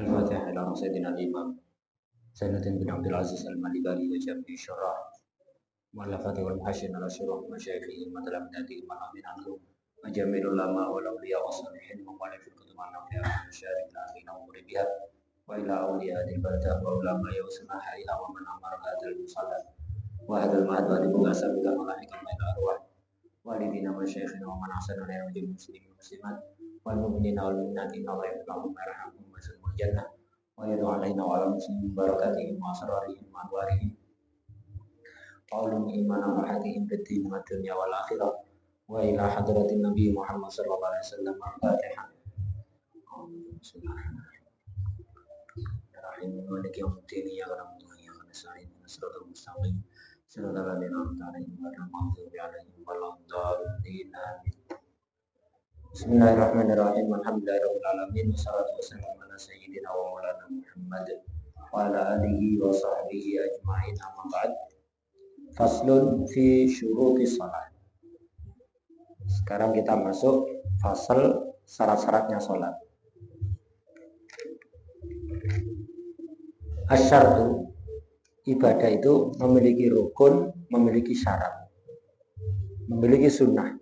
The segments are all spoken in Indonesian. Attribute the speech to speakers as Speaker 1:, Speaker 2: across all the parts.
Speaker 1: الفاتحة إلى سيدنا الإمام زين بن عبد العزيز المالكي وجميع الشراح مؤلفات والمحشين على شروح مشايخهم وطلب ناديهم والأمين عنهم وجميع العلماء والأولياء والصالحين ومؤلف الكتب النافعة من مشارق الآخرين ومغربها وإلى أولياء هذه البلدة وعلماء وسماحيها ومن أمر هذا المصلى وهذا المعهد والمؤسسة بالملائكة إلى أرواح والدينا وشيخنا ومن أحسن إلينا وجميع المسلمين والمسلمات والمؤمنين والمؤمنات إن الله يرحمهم ويرحمهم ويسلم الجنة ويدعو علينا وعلى المسلمين بركاتهم وأسرارهم وأنوارهم قولهم إيمانا وحدهم بالدين والدنيا والآخرة وإلى حضرة النبي محمد صلى الله عليه وسلم الفاتحة. بسم الله الرحمن الرحيم مالك يوم الدين إياك نعبد وإياك نستعين اهدنا الصراط المستقيم صراط الذين أنعمت عليهم غير المغضوب عليهم ولا الضالين آمين. بسم الله الرحمن الرحيم الحمد لله رب العالمين والصلاة والسلام على سيدنا ومولانا محمد وعلى آله وصحبه أجمعين أما بعد. Faslun fi syuruti salat. Sekarang kita masuk fasal syarat-syaratnya salat. Asyartu, ibadah itu memiliki rukun, memiliki syarat, memiliki sunnah.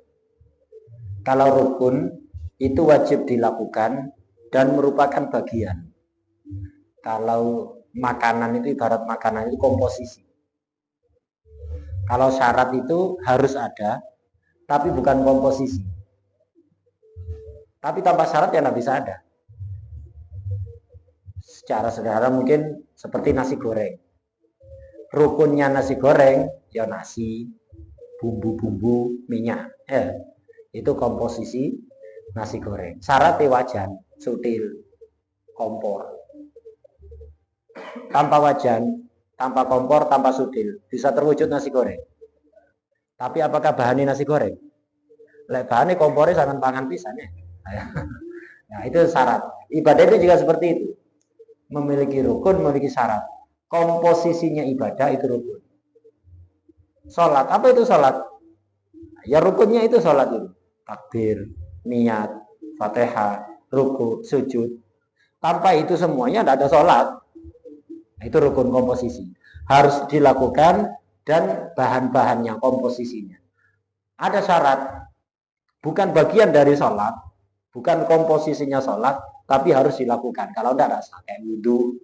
Speaker 1: Kalau rukun itu wajib dilakukan dan merupakan bagian. Kalau makanan itu ibarat makanan itu komposisi. Kalau syarat itu harus ada, tapi bukan komposisi. Tapi tanpa syarat ya tidak bisa ada. Secara sederhana mungkin seperti nasi goreng. Rukunnya nasi goreng, ya nasi, bumbu-bumbu, minyak. Itu komposisi nasi goreng. Syaratnya wajan, sutil, kompor. Tanpa wajan, tanpa kompor, tanpa sudil, bisa terwujud nasi goreng. Tapi apakah bahannya nasi goreng? Lek bahannya kompornya sangat pangan pisannya. Nah, itu syarat. Ibadah itu juga seperti itu. Memiliki rukun, memiliki syarat. Komposisinya ibadah itu rukun. Salat, apa itu salat? Ya rukunnya itu salat itu. Takbir, niat, Fatihah, ruku, sujud. Tanpa itu semuanya tidak ada salat. Itu rukun komposisi. Harus dilakukan dan bahan-bahannya, komposisinya. Ada syarat. Bukan bagian dari sholat. Bukan komposisinya sholat. Tapi harus dilakukan. Kalau tidak rasa. Kayak wudhu.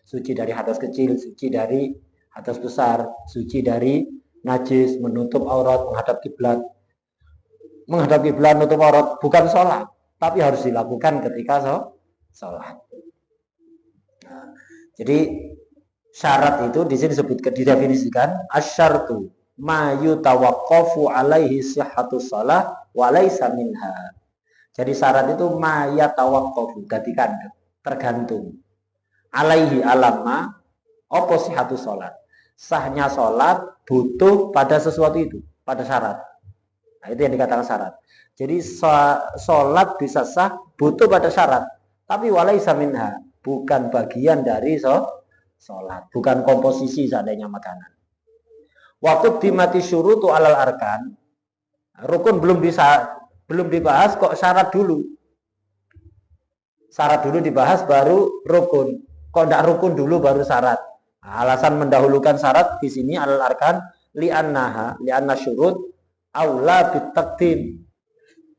Speaker 1: Suci dari hadas kecil. Suci dari hadas besar. Suci dari najis. Menutup aurat. Menghadap kiblat. Menghadap kiblat, menutup aurat. Bukan sholat. Tapi harus dilakukan ketika sholat. Jadi syarat itu di sini disebutkan, didefinisikan asyartu ma yutawaqqafu alaihi sihhatus shalah wa laisa minha. Jadi syarat itu ma yatawaqqafu, gatikan tergantung. Alaihi alamma apa sihhatus shalah. Sahnya salat butuh pada sesuatu itu, pada syarat. Nah, itu yang dikatakan syarat. Jadi salat bisa sah butuh pada syarat, tapi wa laisa minha. Bukan bagian dari sholat, bukan komposisi seandainya makanan. Waktu dimati syurutu alal arkan, rukun belum dibahas, kok syarat dulu. Syarat dulu dibahas baru rukun. Kok tidak rukun dulu baru syarat? Nah, alasan mendahulukan syarat di sini alal arkan li'anna syurut aula bitaqdim.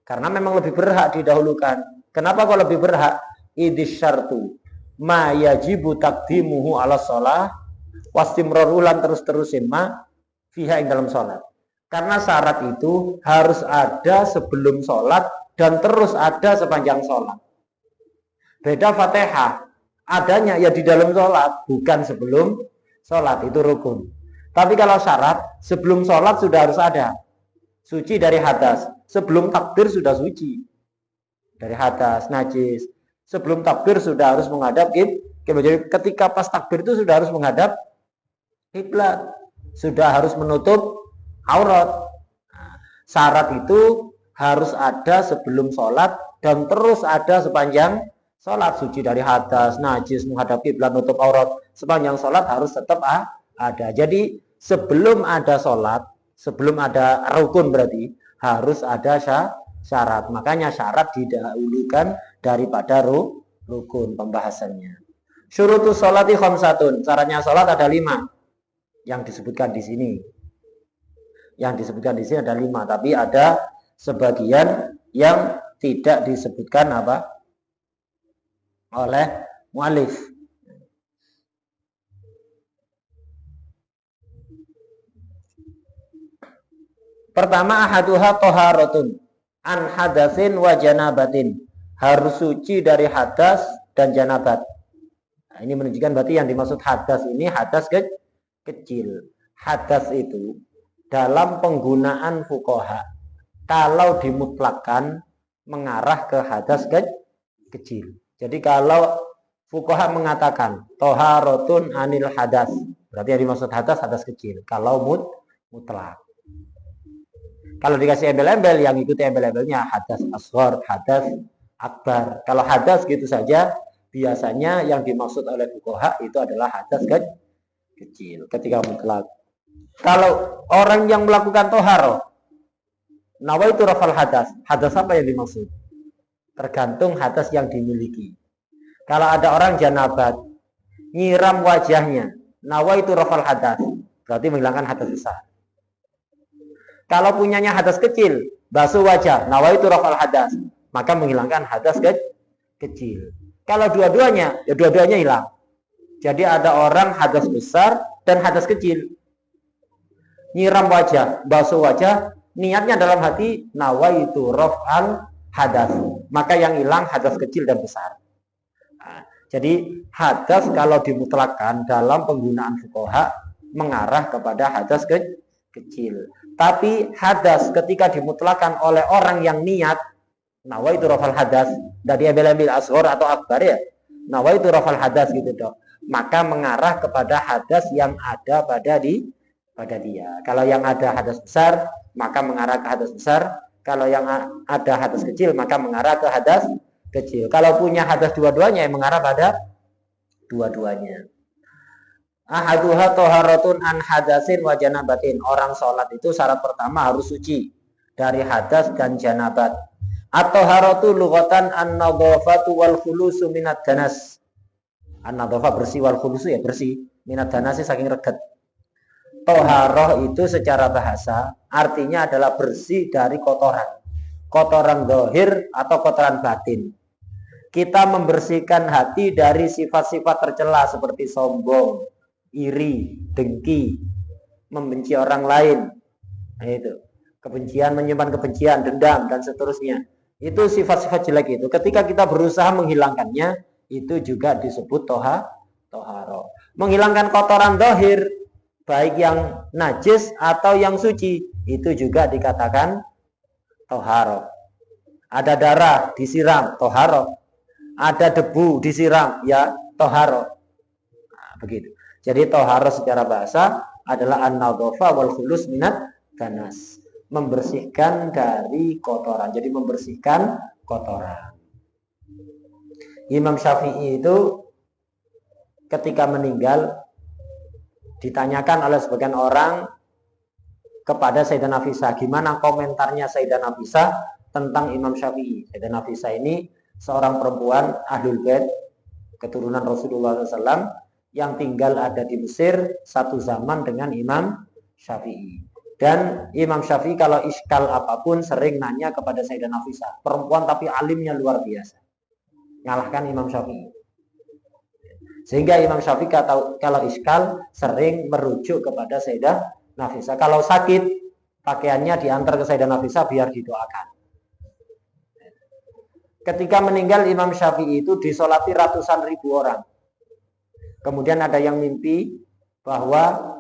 Speaker 1: Karena memang lebih berhak didahulukan. Kenapa kok lebih berhak? Idis syartu ma yajibu taqdimuhu ala sholah wastimrorulan terus-terusin ma fiha ing dalam sholat. Karena syarat itu harus ada sebelum sholat dan terus ada sepanjang sholat. Beda Fatihah, adanya ya di dalam sholat, bukan sebelum sholat, itu rukun. Tapi kalau syarat, sebelum sholat sudah harus ada. Suci dari hadas, sebelum takbir sudah suci. Dari hadas, najis. Sebelum takbir sudah harus menghadap kiblat. Jadi ketika pas takbir itu sudah harus menghadap kiblat, sudah harus menutup aurat. Nah, syarat itu harus ada sebelum sholat dan terus ada sepanjang sholat. Suci dari hadas, najis, menghadap kiblat, menutup aurat, sepanjang sholat harus tetap ada. Jadi sebelum ada sholat, sebelum ada rukun berarti harus ada syarat. Makanya syarat didahulukan daripada rukun pembahasannya. Syurutus sholati khamsatun. Syaratnya sholat ada 5 yang disebutkan di sini. Yang disebutkan di sini ada 5, tapi ada sebagian yang tidak disebutkan oleh mu'allif. Pertama, ahaduha toharatun an hadatsin wa janabatin. Harus suci dari hadas dan janabat. Nah, ini menunjukkan berarti yang dimaksud hadas ini hadas kecil. Hadas itu dalam penggunaan fuqaha kalau dimutlakkan mengarah ke hadas kecil. Jadi kalau fuqaha mengatakan toharatun anil hadas, berarti yang dimaksud hadas kecil. Kalau mutlak. Kalau dikasih embel-embel, yang ikuti embel-embelnya hadas asghar, hadas akbar. Kalau hadas gitu saja, biasanya yang dimaksud oleh fuqaha itu adalah hadas kecil ketika mutlak. Kalau orang yang melakukan toharo, nawaitu rafal hadas. Hadas apa yang dimaksud? Tergantung hadas yang dimiliki. Kalau ada orang janabat, nyiram wajahnya, nawaitu rafal hadas. Berarti menghilangkan hadas besar. Kalau punyanya hadas kecil, basuh wajah, nawaitu rafal hadas, maka menghilangkan hadas kecil. Kalau dua-duanya, ya dua-duanya hilang. Jadi ada orang hadas besar dan hadas kecil. Nyiram wajah, basuh wajah, niatnya dalam hati nawaitu rafal hadas. Maka yang hilang hadas kecil dan besar. Nah, jadi hadas kalau dimutlakkan dalam penggunaan fuqaha mengarah kepada hadas kecil. Tapi hadas ketika dimutlakkan oleh orang yang niat nawaitu rafal hadas dari embel-embel asghar atau akbar ya. Nawaitu rafal hadas gitu dok. Maka mengarah kepada hadas yang ada pada dia. Kalau yang ada hadas besar, maka mengarah ke hadas besar. Kalau yang ada hadas kecil, maka mengarah ke hadas kecil. Kalau punya hadas dua-duanya, yang mengarah pada dua-duanya. Ahaduha toharatun an hadasin wa janabatin. Orang sholat itu syarat pertama harus suci dari hadas dan janabat. At-toharatu lughatan an-nadhafatu wal khulusu minad danas. An-nadhafah bersih, wal khulusu ya bersih, minad danasi saking reget. Toharoh itu secara bahasa artinya adalah bersih dari kotoran. Kotoran zahir atau kotoran batin. Kita membersihkan hati dari sifat-sifat tercela seperti sombong, iri, dengki, membenci orang lain. Nah, itu. Kebencian, menyimpan kebencian, dendam dan seterusnya. Itu sifat-sifat jelek itu. Ketika kita berusaha menghilangkannya, itu juga disebut toharo. Menghilangkan kotoran zahir, baik yang najis atau yang suci, itu juga dikatakan toharo. Ada darah disiram, toharo. Ada debu disiram, ya toharo. Nah, begitu. Jadi toharo secara bahasa adalah an-nadhafah wal khulus minat danas. Membersihkan dari kotoran. Jadi membersihkan kotoran. Imam Syafi'i itu ketika meninggal ditanyakan oleh sebagian orang kepada Sayyidah Nafisah, gimana komentarnya Sayyidah Nafisah tentang Imam Syafi'i. Sayyidah Nafisah ini seorang perempuan Ahlul Bait, keturunan Rasulullah SAW, yang tinggal ada di Mesir satu zaman dengan Imam Syafi'i. Dan Imam Syafi'i kalau iskal apapun sering nanya kepada Sayyidah Nafisah. Perempuan tapi alimnya luar biasa. Ngalahkan Imam Syafi'i. Sehingga Imam Syafi'i kalau iskal sering merujuk kepada Sayyidah Nafisah. Kalau sakit, pakaiannya diantar ke Sayyidah Nafisah biar didoakan. Ketika meninggal Imam Syafi'i itu disolati ratusan ribu orang. Kemudian ada yang mimpi bahwa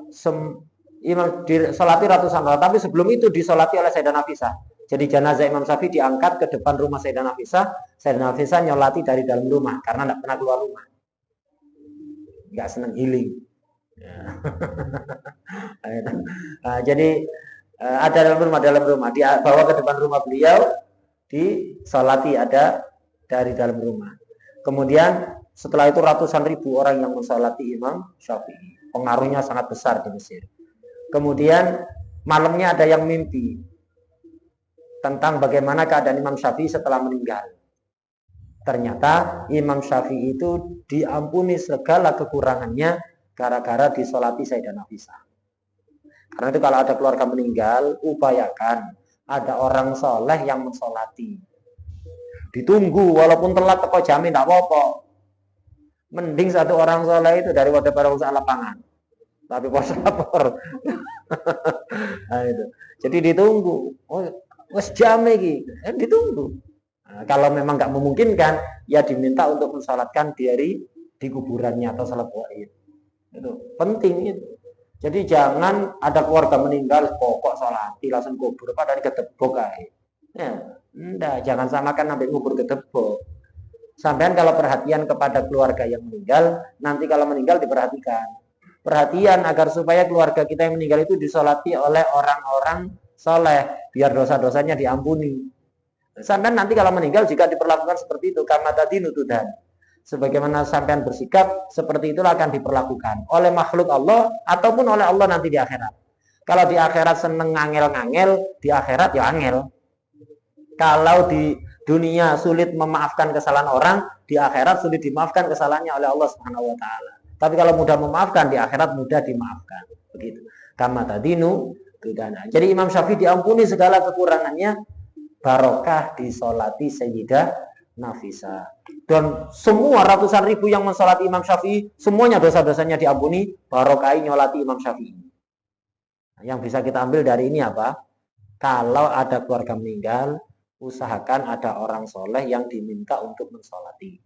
Speaker 1: Imam disolati ratusan orang, tapi sebelum itu disolati oleh Sayyidah Nafisah. Jadi jenazah Imam Syafi'i diangkat ke depan rumah Sayyidah Nafisah. Sayyidah Nafisah nyolati dari dalam rumah karena tidak pernah keluar rumah. Nggak senang healing. Nah, jadi ada dalam rumah dibawa ke depan rumah beliau, disolati ada dari dalam rumah. Kemudian setelah itu ratusan ribu orang yang mensolati Imam Syafi'i. Pengaruhnya sangat besar di Mesir. Kemudian malamnya ada yang mimpi tentang bagaimana keadaan Imam Syafi'i setelah meninggal. Ternyata Imam Syafi'i itu diampuni segala kekurangannya gara-gara disolati Sayyidah Nafisah. Karena itu kalau ada keluarga meninggal, upayakan ada orang soleh yang mensolati. Ditunggu, walaupun telat teko jamin, tidak apa-apa. Mending satu orang soleh itu daripada para usaha lapangan. Tapi poso lapor. Nah, itu. Jadi ditunggu. Oh, wes jam iki. Ditunggu. Nah, kalau memang nggak memungkinkan, ya diminta untuk mensalatkan di kuburannya atau salat gaib. Itu penting itu. Jadi jangan ada keluarga meninggal pokok salati langsung kubur padahal ketebok ae. Ya, enggak, jangan samakan sampai kubur ketebok. Sampean kalau perhatian kepada keluarga yang meninggal, nanti kalau meninggal diperhatikan. Perhatian agar supaya keluarga kita yang meninggal itu disolati oleh orang-orang soleh, biar dosa-dosanya diampuni. Sampean nanti kalau meninggal jika diperlakukan seperti itu, kama tadi nutudan. Sebagaimana sampean bersikap, seperti itulah akan diperlakukan oleh makhluk Allah ataupun oleh Allah nanti di akhirat. Kalau di akhirat seneng ngangel-ngangel, di akhirat ya angel. Kalau di dunia sulit memaafkan kesalahan orang, di akhirat sulit dimaafkan kesalahannya oleh Allah Subhanahu wa taala. Tapi kalau mudah memaafkan, di akhirat mudah dimaafkan. Begitu. Kama tadinu tudana. Jadi Imam Syafi'i diampuni segala kekurangannya barokah disolati Sayyidah Nafisah. Dan semua ratusan ribu yang mensolati Imam Syafi'i, semuanya dosa-dosanya diampuni, barokai nyolati Imam Syafi'i. Nah, yang bisa kita ambil dari ini apa? Kalau ada keluarga meninggal, usahakan ada orang soleh yang diminta untuk mensolati.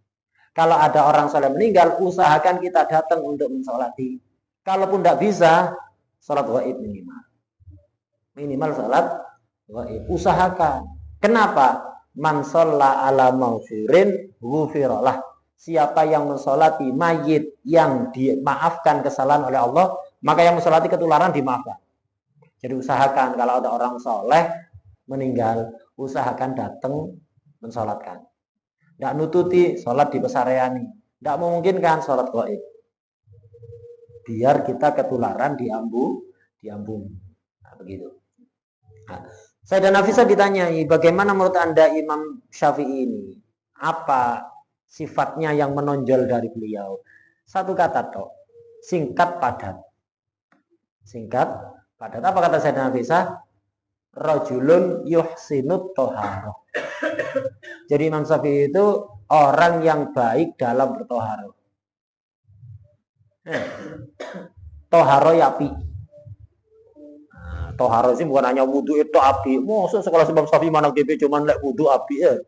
Speaker 1: Kalau ada orang soleh meninggal, usahakan kita datang untuk mensolati. Kalaupun tidak bisa, sholat gaib minimal. Minimal sholat gaib. Usahakan. Kenapa? Man sholla ala maufirin ghufirallah. Siapa yang mensolati mayit yang dimaafkan kesalahan oleh Allah, maka yang mensolati ketularan dimaafkan. Jadi usahakan kalau ada orang soleh meninggal, usahakan datang mensolatkan. Tidak nututi sholat di pesareani. Tidak memungkinkan sholat gaib. Biar kita ketularan diampuni. Nah, begitu. Nah, Sayyidah Nafisah ditanyai, bagaimana menurut Anda Imam Syafi'i ini? Apa sifatnya yang menonjol dari beliau? Satu kata toh, singkat padat. Singkat padat. Apa kata Sayyidah Nafisah? Rajulun yuhsinut toharoh. Jadi Imam Syafi'i itu orang yang baik dalam bertoharoh. Toharoh ya api. Nah, toharoh sih bukan hanya wudhu itu api. Maksud sekolah Imam Syafi'i mana GB cuman lek wudhu api ya.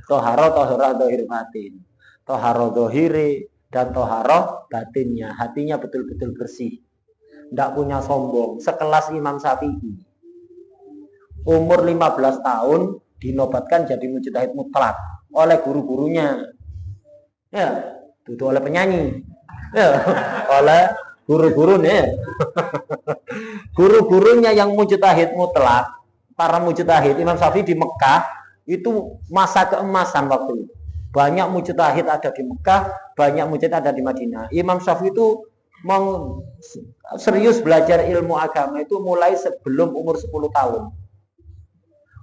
Speaker 1: Toharoh dohir batin. Toharoh dohiri dan toharoh batinnya. Hatinya betul-betul bersih. Tidak punya sombong. Sekelas Imam Syafi'i. Umur 15 tahun dinobatkan jadi mujtahid mutlak oleh guru-gurunya. Ya, itu oleh penyanyi. Ya, oleh guru-gurunya. Guru-gurunya yang mujtahid mutlak, para mujtahid Imam Syafi'i di Mekah itu masa keemasan waktu itu. Banyak mujtahid ada di Mekah, banyak mujtahid ada di Madinah. Imam Syafi'i itu serius belajar ilmu agama itu mulai sebelum umur 10 tahun.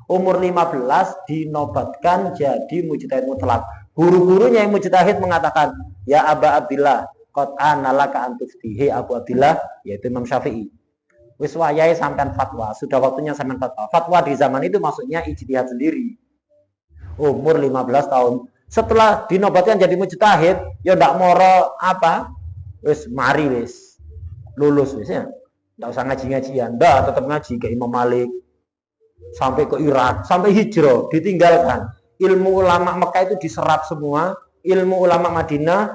Speaker 1: Umur 15 dinobatkan jadi mujtahid mutlak. Guru-gurunya yang mujtahid mengatakan, ya Aba Abdillah, qad analaka antuftihi Abu Abdillah, yaitu Imam Syafi'i. Wis wayahe sampean fatwa, sudah waktunya sampean fatwa. Fatwa di zaman itu maksudnya ijtihad sendiri. Umur 15 tahun. Setelah dinobatkan jadi mujtahid, ya ndak moro apa? Wis mari wis. Lulus wis ya. Ndak usah ngaji-ngajian, ndak tetap ngaji ke Imam Malik. Sampai ke Irak, sampai hijrah, ditinggalkan. Ilmu ulama Mekah itu diserap semua. Ilmu ulama Madinah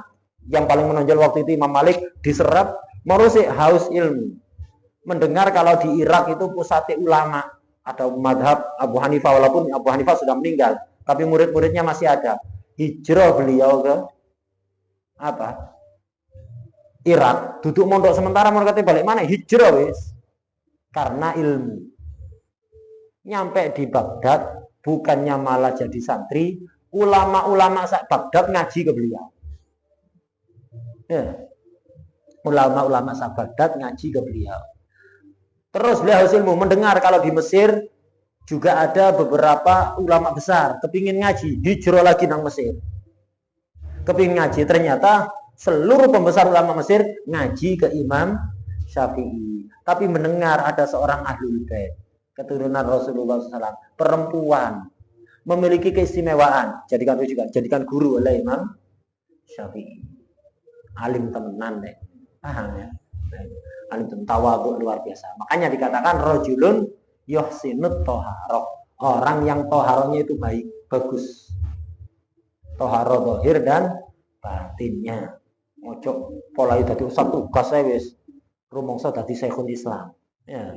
Speaker 1: yang paling menonjol waktu itu Imam Malik diserap. Marusik haus ilmu. Mendengar kalau di Irak itu pusat ulama. Ada madhab Abu Hanifah, walaupun Abu Hanifah sudah meninggal, tapi murid-muridnya masih ada. Hijrah beliau ke apa? Irak. Duduk mondok sementara, mau kata balik mana? Hijrah wis. Karena ilmu. Nyampe di Baghdad, bukannya malah jadi santri, ulama-ulama Baghdad ngaji ke beliau. Ya. Ulama-ulama Baghdad ngaji ke beliau. Terus beliau ilmu mendengar kalau di Mesir Juga ada beberapa ulama besar kepingin ngaji, hijrah lagi nang Mesir. Kepingin ngaji, ternyata seluruh pembesar ulama Mesir ngaji ke Imam Syafi'i. Tapi mendengar ada seorang ahlul bait, keturunan Rasulullah SAW, perempuan, memiliki keistimewaan, jadikan guru oleh Imam Syafi'i. Alim temenan deh, paham ya? Alim tawadhu luar biasa. Makanya dikatakan rajulun yuhsinut toharoh, orang yang toharohnya itu baik, bagus, toharoh dohir dan batinnya. Ojo pola itu tadi usah tugas saya wis rumongso dadi syekhul Islam ya,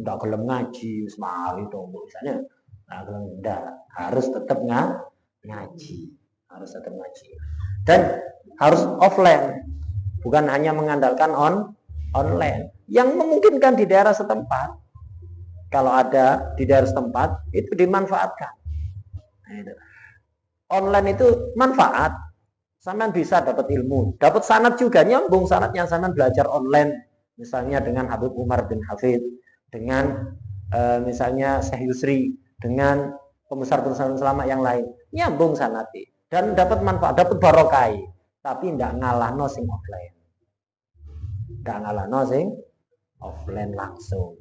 Speaker 1: ndak gelem ngaji wis mali to misalnya, nah ndak, harus tetap ngaji, harus tetap ngaji dan harus offline, bukan hanya mengandalkan online yang memungkinkan di daerah setempat. Kalau ada di daerah setempat itu dimanfaatkan. Nah, itu. Online itu manfaat. Sampean bisa dapat ilmu, dapat sanad juga, nyambung sanadnya sampean belajar online. Misalnya dengan Habib Umar bin Hafid, dengan misalnya Syekh Yusri, dengan pembesar-pembesar ulama yang lain, nyambung sanadnya dan dapat manfaat, dapat barokah. Tapi ndak ngalahno sing offline. Ndak ngalahno sing offline langsung.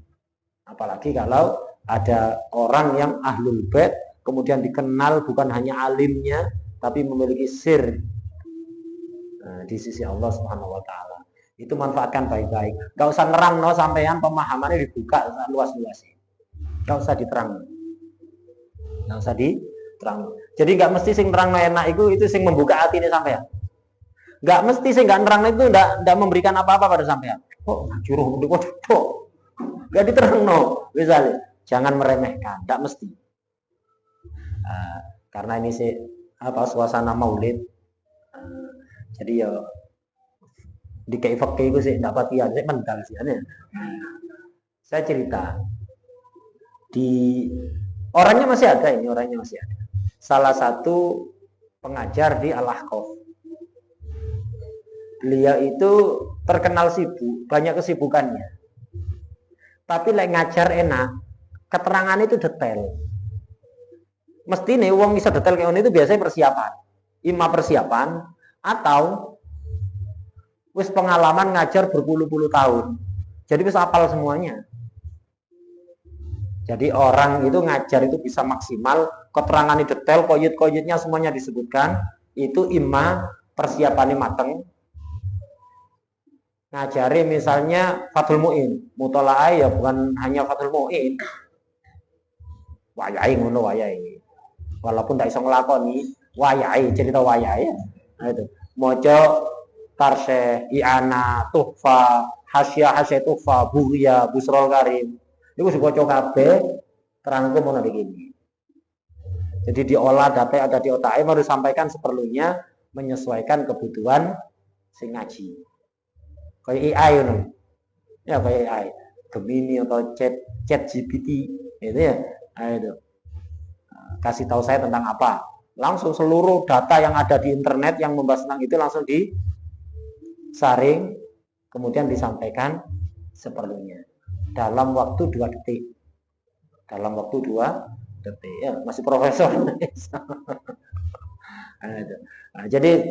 Speaker 1: Apalagi kalau ada orang yang ahlul bait kemudian dikenal bukan hanya alimnya tapi memiliki sir di sisi Allah Subhanahu wa taala. Itu manfaatkan baik-baik. Enggak usah nerangno sampean, pemahamannya dibuka luas-luasnya. Enggak usah diterang. Enggak usah diterang. Jadi enggak mesti sing nerangno enak itu sing membuka hati ini sampean. Enggak mesti sing enggak nerangno itu enggak memberikan apa-apa pada sampean. Kok juruh waduh. Gak diterangno, misalnya jangan meremehkan, tidak mesti. Karena ini sih suasana maulid, jadi ya di kayak itu sih dapat ya, saya mental sih. Saya cerita di orangnya masih ada ini, orangnya masih ada. Salah satu pengajar di Al-Ahqaf. Beliau itu terkenal sibuk, banyak kesibukannya. Tapi lek ngajar enak, keterangan itu detail. Mesti nih uang bisa detail kayak itu biasanya persiapan. Ima persiapan atau wis pengalaman ngajar berpuluh-puluh tahun. Jadi bisa hafal semuanya. Jadi orang itu ngajar itu bisa maksimal, keterangan detail, koyut-koyutnya semuanya disebutkan. Itu ima persiapannya mateng. Ngajari misalnya Fathul Mu'in, mutola'ah ya bukan hanya Fathul Mu'in, wayai ngono wayai, walaupun tidak bisa ngelakoni wayai, cerita wayai nah itu mojo Tarsyeh, I'ana, Tuhfa, Hasya Tuhfa, Bughya, Busrol Karim itu dibaca kabeh terangku mau begini. Jadi diolah data ada di otaknya baru disampaikan seperlunya menyesuaikan kebutuhan sing ngaji. Kayak AI ya, kayak AI Gemini atau chat GPT itu ya, itu kasih tahu saya tentang apa, langsung seluruh data yang ada di internet yang membahas tentang itu langsung disaring kemudian disampaikan seperlunya dalam waktu 2 detik, ya masih profesor. Nah, jadi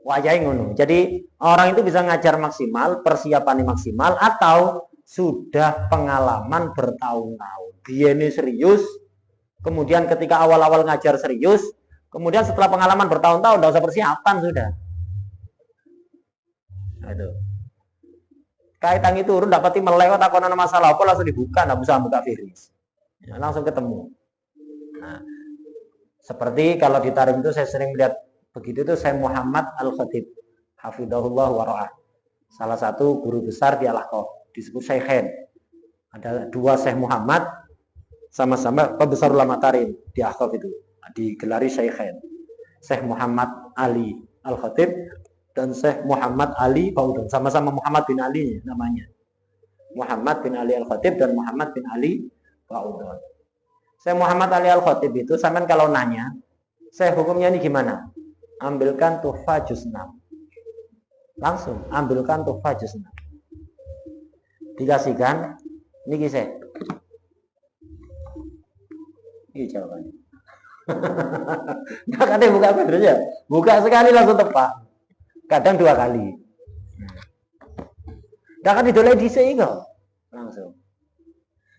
Speaker 1: wajah ngono. Jadi orang itu bisa ngajar maksimal, persiapannya maksimal, atau sudah pengalaman bertahun-tahun. Biyen serius, kemudian ketika awal-awal ngajar serius, kemudian setelah pengalaman bertahun-tahun enggak usah persiapan sudah. Aduh. Kaitan itu urun dapati melewat akonan masalah apa langsung dibuka, enggak bisa buka virus. Ya, langsung ketemu. Nah, seperti kalau di Tarim itu saya sering melihat begitu itu Syekh Muhammad Al-Khatib hafidhahullah wa ra'ah. Salah satu guru besar di Al-Ahqaf, disebut Syekhen. Ada 2 Syekh Muhammad sama-sama pembesar ulama Tarim di Ahqaf itu. Digelari Syekhen. Syekh Muhammad Ali Al-Khatib dan Syekh Muhammad Ali Faudun, sama-sama Muhammad bin Ali namanya. Muhammad bin Ali Al-Khatib dan Muhammad bin Ali Faudun. Syekh Muhammad Ali Al-Khatib itu sampean kalau nanya, "Syekh hukumnya ini gimana?" Ambilkan Tuhfa juz 6. Langsung ambilkan Tuhfa juz 6. Dikasihkan, Niki saya. Ini jawabannya. Nah, kadang buka bener ya. Buka sekali langsung tepat. Kadang 2 kali. Nah, kan didolai dhisik kok. Langsung.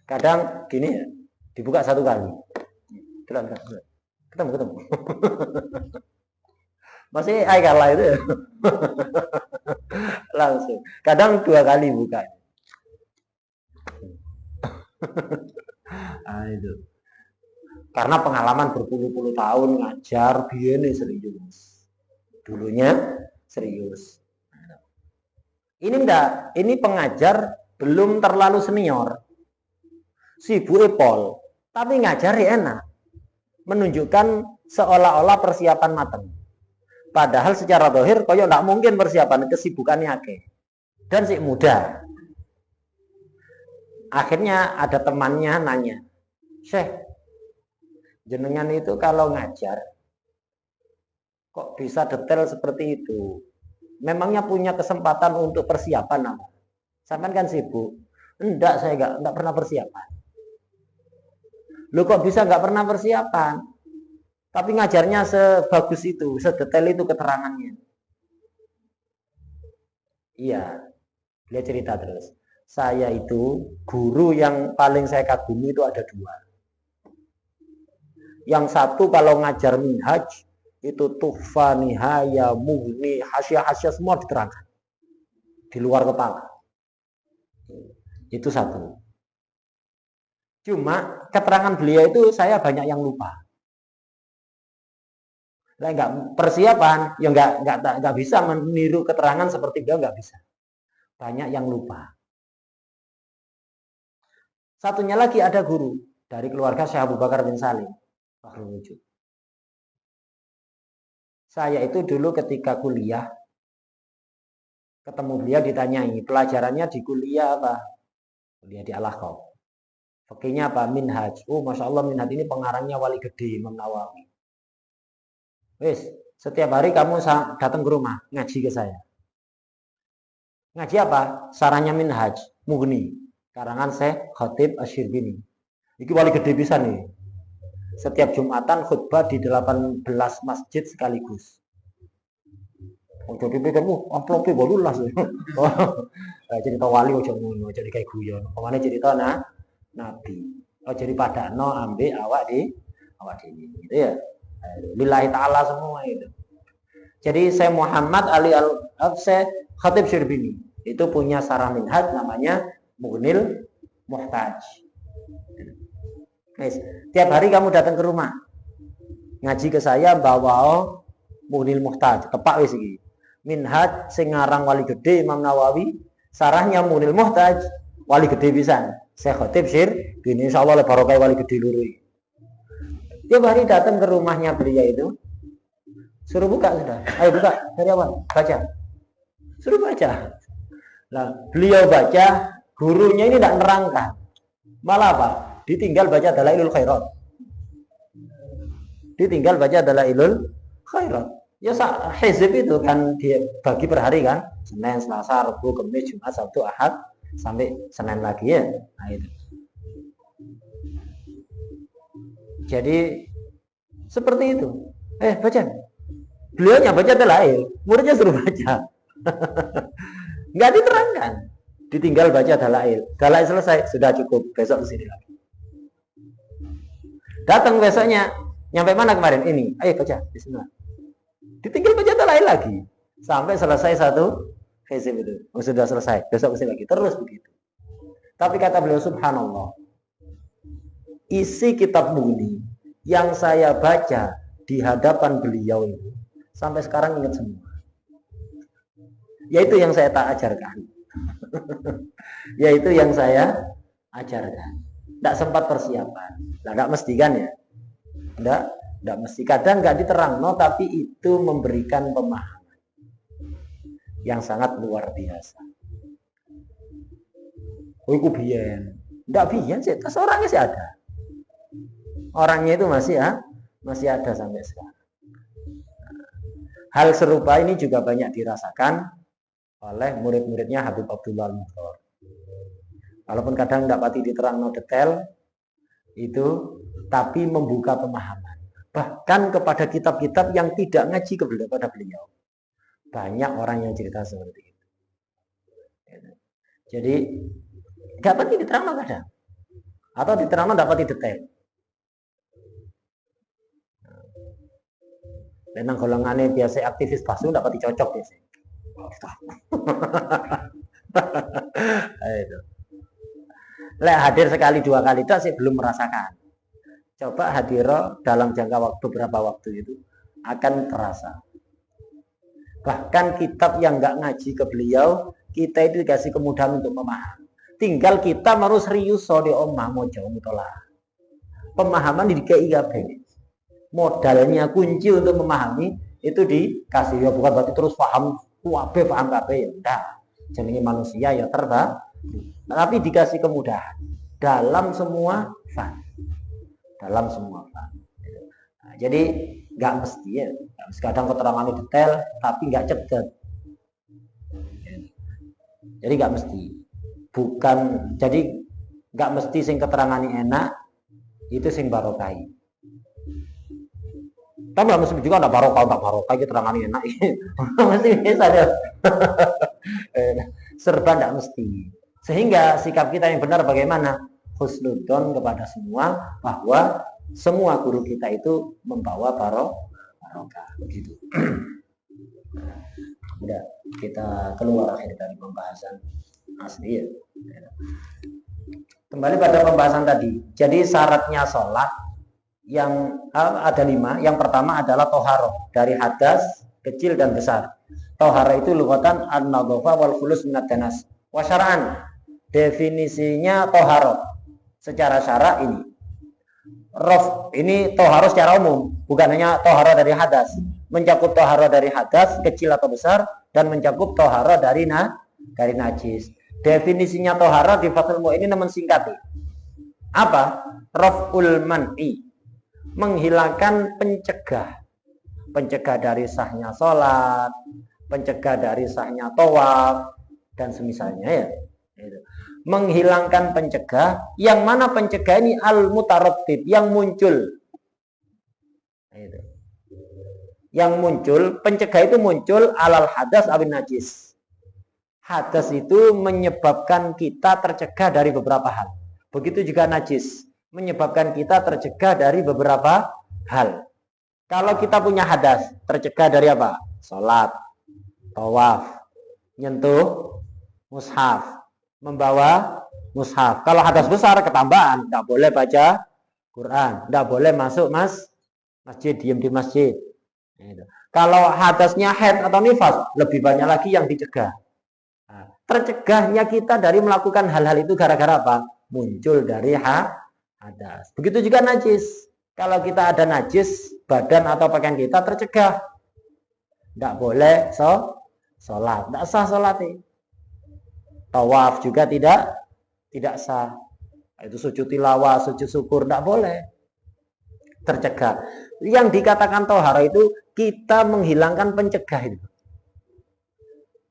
Speaker 1: Kadang gini ya, dibuka 1 kali. Ketemu. Masih ai kalah itu ya. Langsung. Kadang 2 kali buka. Itu. Karena pengalaman berpuluh-puluh tahun ngajar biyen serius. Dulunya serius. Ini enggak, ini pengajar belum terlalu senior. Sibuk Pol, tapi ngajari enak. Menunjukkan seolah-olah persiapan matang. Padahal secara zahir koyo enggak mungkin persiapan, kesibukannya akeh. Dan si muda. Akhirnya ada temannya nanya, "Syekh, jenengan itu kalau ngajar kok bisa detail seperti itu? Memangnya punya kesempatan untuk persiapan apa? Sampai kan sibuk." "Enggak, saya enggak pernah persiapan." "Loh kok bisa enggak pernah persiapan? Tapi ngajarnya sebagus itu, sedetail itu keterangannya." Iya, dia cerita terus. "Saya itu guru yang paling saya kagumi itu ada 2. Yang satu kalau ngajar minhaj itu tuhfa, nihaya, mughni, hasyiah-hasyiah semua diterangkan di luar kepala. Itu satu. Cuma keterangan beliau itu saya banyak yang lupa. Lah enggak persiapan, ya enggak bisa meniru keterangan seperti dia, enggak bisa. Banyak yang lupa. Satunya lagi ada guru dari keluarga Syekh Abu Bakar bin Salim. Saya itu dulu ketika kuliah ketemu beliau ditanyai, pelajarannya di kuliah apa? Kuliah di Al-Ahqaf. Fikihnya apa? Minhaj. Oh, Masya Allah, Minhaj ini pengarangnya Wali Gede Imam Nawawi. Wis, setiap hari kamu datang ke rumah, ngaji ke saya. Ngaji apa? Sarannya Minhaj, Mughni. Karangan Syekh Khatib Asy-Syirbini. Iki Wali Gede pisan nih. Setiap Jumatan khutbah di 18 masjid sekaligus. Oh, jadi pikirmu amplopnya baru lah. Cerita wali ojo ngono, jadi kayak guyon. Pemane cerita nabi. Oh, jadi pada no ambil awak di gitu ya. Lillahi ta'ala semua itu. Jadi saya Muhammad Ali Al-Syekh Khatib Syirbini itu punya sarah minhaj namanya Mughnil Muhtaj. Nice. Tiap hari kamu datang ke rumah ngaji ke saya bawa Mughnil Muhtaj, tepak wis iki. Minhaj sing ngarang Wali Gede Imam Nawawi, sarahnya Mughnil Muhtaj, Wali Gede pisan. Syekh Khatib Syirbini insyaallah barokah Wali Gede loro. Tiap hari datang ke rumahnya beliau itu, suruh buka sudah. Ayo buka, dari awal, baca. Suruh baca. Nah, beliau baca, gurunya ini tidak nerangkan. Malah apa? Ditinggal baca Dalailul Khairat. Ditinggal baca Dalailul Khairat. Ya hizib itu kan dia bagi per hari kan. Senin, Selasa, Rabu, Kamis, Jumat, Sabtu, Ahad sampai Senin lagi ya. Nah itu. Jadi seperti itu. Baca. Beliaunya baca Dalail, muridnya suruh baca. Enggak diterangkan. Ditinggal baca Dalail. Dalail selesai, sudah cukup. Besok kesini lagi. Datang besoknya, nyampe mana kemarin? Ini. Ayo baca, bismillah. Ditinggal baca Dalail lagi. Sampai selesai satu hizib itu. Oh, sudah selesai. Besok kesini lagi. Terus begitu. Tapi kata beliau, subhanallah. Isi kitab Mughni yang saya baca di hadapan beliau itu sampai sekarang ingat semua. Yaitu yang saya tak ajarkan. Yaitu yang saya ajarkan. Tidak sempat persiapan. Nah, tidak mesti kan ya? Tidak mesti. Kadang nggak diterang, no, tapi itu memberikan pemahaman yang sangat luar biasa. Oh, itu biyen. Tidak biyen sih, terus orangnya sih ada. Orangnya itu masih ada sampai sekarang. Hal serupa ini juga banyak dirasakan oleh murid-muridnya Habib Abdullah Al-Mukhtar. Walaupun kadang tidak pati diterang detail itu, tapi membuka pemahaman. Bahkan kepada kitab-kitab yang tidak ngaji kepada beliau. Banyak orang yang cerita seperti itu. Jadi nggak pati diterang kadang, atau diterang tidak pati detail. Memang golongannya biasa aktivis basu tidak pati cocok biasa. Itu. Hadir sekali 2 kali itu saya belum merasakan. Coba hadir dalam jangka waktu berapa waktu itu akan terasa. Bahkan kitab yang nggak ngaji ke beliau, kita itu dikasih kemudahan untuk memahami. Tinggal kita harus serius di omah mojo mutola. Pemahaman dikai kabeh. Modalnya kunci untuk memahami itu dikasih, ya bukan berarti terus paham kabeh ya enggak. Jenenge manusia ya terbang. Tapi dikasih kemudahan dalam semua fan. Dalam semua fan. Nah, jadi nggak mesti ya. Kadang keterangannya detail tapi nggak cepat. Jadi nggak mesti. Bukan, jadi nggak mesti sing keterangannya enak itu sing barokai. Tapi nggak mesti juga nggak barokah keterangannya enak. Mesti bisa deh. Serba nggak mesti. Sehingga sikap kita yang benar bagaimana? Husnudzon kepada semua, bahwa semua guru kita itu membawa barokah. Begitu. Udah, kita keluar akhir dari pembahasan asli ya. Kembali pada pembahasan tadi. Jadi syaratnya sholat yang ada 5. Yang pertama adalah toharoh dari hadas kecil dan besar. Toharoh itu lughatan an-nadhafah wal khulus minad danas. Wa syar'an definisinya toharoh secara syara ini. Rof ini toharoh secara umum, bukan hanya toharoh dari hadas, mencakup toharoh dari hadas kecil atau besar dan mencakup toharoh dari najis. Definisinya toharoh di Fathul Mu'in ini namun singkat. Apa? Raf'ul man'i, menghilangkan pencegah dari sahnya sholat, pencegah dari sahnya tawaf dan semisalnya ya. Menghilangkan pencegah, yang mana pencegah ini al-mutarattib, yang muncul. Yang muncul, pencegah itu muncul alal hadas awin najis. Hadas itu menyebabkan kita tercegah dari beberapa hal. Begitu juga najis, menyebabkan kita tercegah dari beberapa hal. Kalau kita punya hadas, tercegah dari apa? Salat, tawaf, nyentuh mushaf, membawa mushaf. Kalau hadas besar ketambahan, tidak boleh baca Quran, tidak boleh masuk masjid, diam di masjid. Kalau hadasnya haid atau nifas, lebih banyak lagi yang dicegah. Nah, tercegahnya kita dari melakukan hal-hal itu gara-gara apa? Muncul dari hadas. Begitu juga najis. Kalau kita ada najis, badan atau pakaian kita tercegah. Tidak boleh sholat, tidak sah sholatnya. Tawaf juga tidak sah. Itu sujud tilawah, sujud syukur tidak boleh. Tercegah. Yang dikatakan tohara itu kita menghilangkan pencegah itu.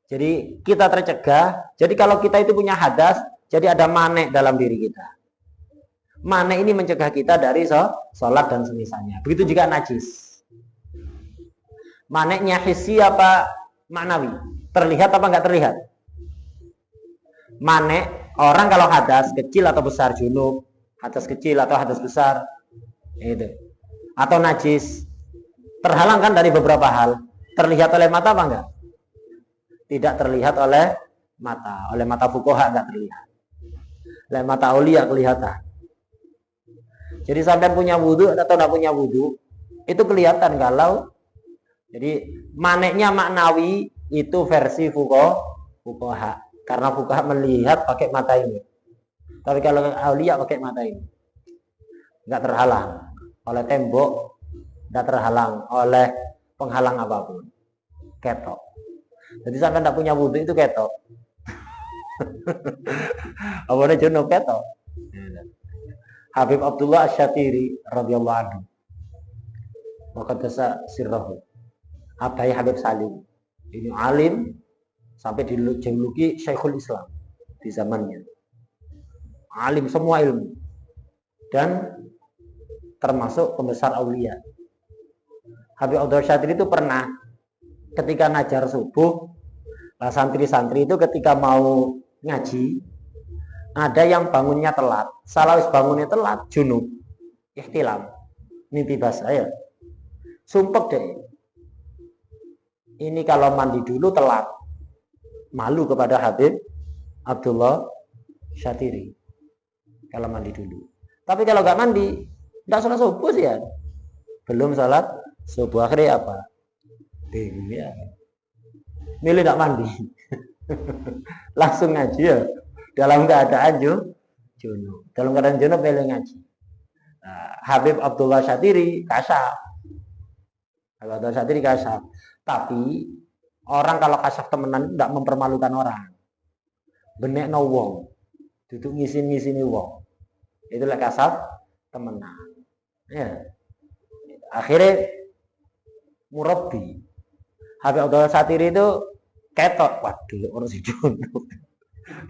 Speaker 1: Jadi kita tercegah. Jadi kalau kita itu punya hadas, jadi ada manek dalam diri kita. Manek ini mencegah kita dari sholat dan semisalnya. Begitu juga najis. Maneknya hissi apa maknawi? Terlihat apa enggak terlihat? Manek, orang kalau hadas kecil atau besar, junub, hadas kecil atau hadas besar, itu, atau najis, terhalang kan dari beberapa hal. Terlihat oleh mata apa enggak? Tidak terlihat oleh mata fuqaha enggak terlihat. Oleh mata aulia kelihatan. Jadi sampai punya wudu atau enggak punya wudu, itu kelihatan kalau. Jadi maneknya maknawi itu versi fuqaha. Karena fuqaha melihat pakai mata ini. Tapi kalau aulia pakai mata ini. Enggak terhalang oleh tembok, enggak terhalang oleh penghalang apapun. Ketok. Jadi sampai enggak punya wudu itu ketok. Awalnya junub ketok. Habib Abdullah Asy-Syatiri radhiyallahu anhu. Waqadasa sirrahu. Abai Habib Salim. Ini alim sampai dijuluki Syekhul Islam di zamannya. alim semua ilmu, dan termasuk pembesar aulia. Habib Abdul Syatiri itu pernah ketika ngajar subuh, lah santri-santri itu ketika mau ngaji, ada yang bangunnya telat. Salah wis bangunnya telat, junub, ihtilam, mimpi basah ya. Sumpek deh. Ini kalau mandi dulu telat. Malu kepada Habib Abdullah Syatiri kalau mandi dulu. Tapi kalau nggak mandi, nggak sholat subuh sih ya. Belum sholat subuh, akhirnya apa? Bingung ya. Milih nggak mandi, langsung ngaji ya. Dalam keadaan junub. Dalam keadaan junub milih ngaji. Nah, Habib Abdullah Syatiri kasyaf. Habib Abdullah Syatiri kasyaf. Tapi orang kalau kasyaf temenan tidak mempermalukan orang. Benek no wong, duduk ngisin-ngisini wong. Itulah kasyaf temenan. Ya. Akhirnya murabbi. Habib Abdullah Syatiri itu ketok, waduh orang si junub.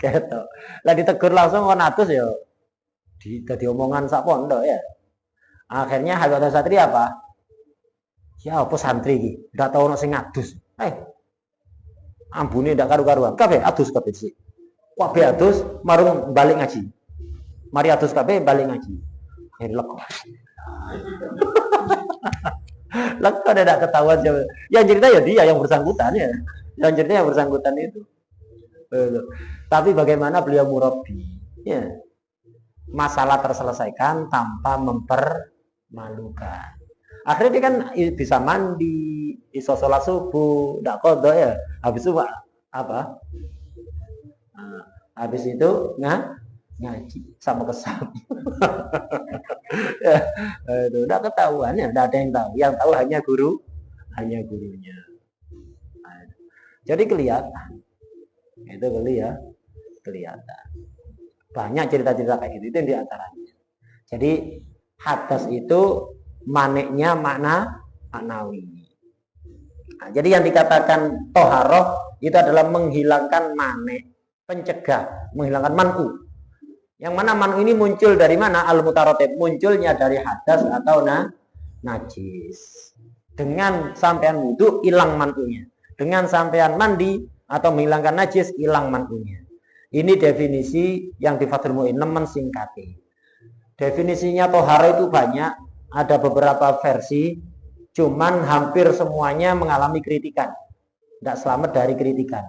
Speaker 1: Ketok. Lah ditegur langsung kon atus ya. Dadi omongan sak pondok ya. Akhirnya Habib Abdullah Syatiri apa? Ya apa santri iki? Ndak tau ono sing ngadus. Ambune ndak karu-karuan. Kabeh adus kabeh sih. Kabeh adus marung balik ngaji. Mari adus kabeh balik ngaji. Lek. Lek ada ndak ketahuan siapa. Yang cerita ya dia yang bersangkutan ya. Yang cerita yang bersangkutan itu. Tapi bagaimana beliau murabbi? Ya. Masalah terselesaikan tanpa mempermalukan. Akhirnya dia kan bisa mandi, iso sholat subuh, tidak kodok ya. Habis itu apa? Nah, habis itu ngaji sama kesam. Ya, tidak ketahuan ya, tidak ada yang tahu. Yang tahu hanya gurunya. Nah, jadi kelihatan, itu kelihatan. Banyak cerita-cerita kayak gitu itu yang diantaranya. Jadi hadas itu maneknya maknawi. Nah, jadi yang dikatakan toharoh itu adalah menghilangkan manek, pencegah, menghilangkan man'u. Yang mana man'u ini muncul dari mana? Al-mutarotib, munculnya dari hadas atau najis. Dengan sampean wudu hilang man'unya. Dengan sampean mandi atau menghilangkan najis hilang man'unya. Ini definisi yang di Fathul Mu'in, nemen singkati. Definisinya toharoh itu banyak. Ada beberapa versi, cuman hampir semuanya mengalami kritikan. Tidak selamat dari kritikan.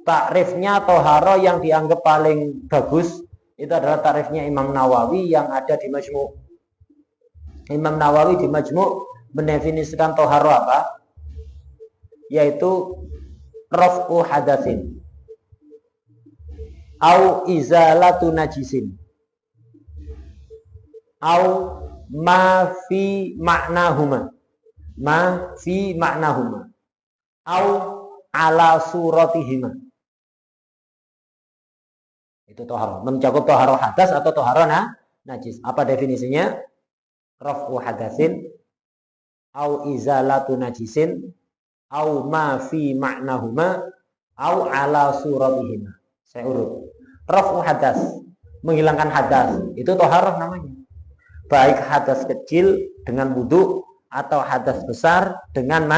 Speaker 1: Takrifnya toharoh yang dianggap paling bagus itu adalah takrifnya Imam Nawawi yang ada di Majmu'. Imam Nawawi di Majmu' mendefinisikan toharoh apa? Yaitu raf'u hadatsin au izalatu najisin au ma fi maknahuma au ala suratihima. Itu toharoh, mencakup toharoh hadas atau toharoh najis. Apa definisinya? Raf'u hadatsin au izalatu najisin au ma fi maknahuma au ala suratihima. Saya urut. Raf'u hadas, menghilangkan hadas, itu toharoh namanya. Baik hadas kecil dengan wudu atau hadas besar dengan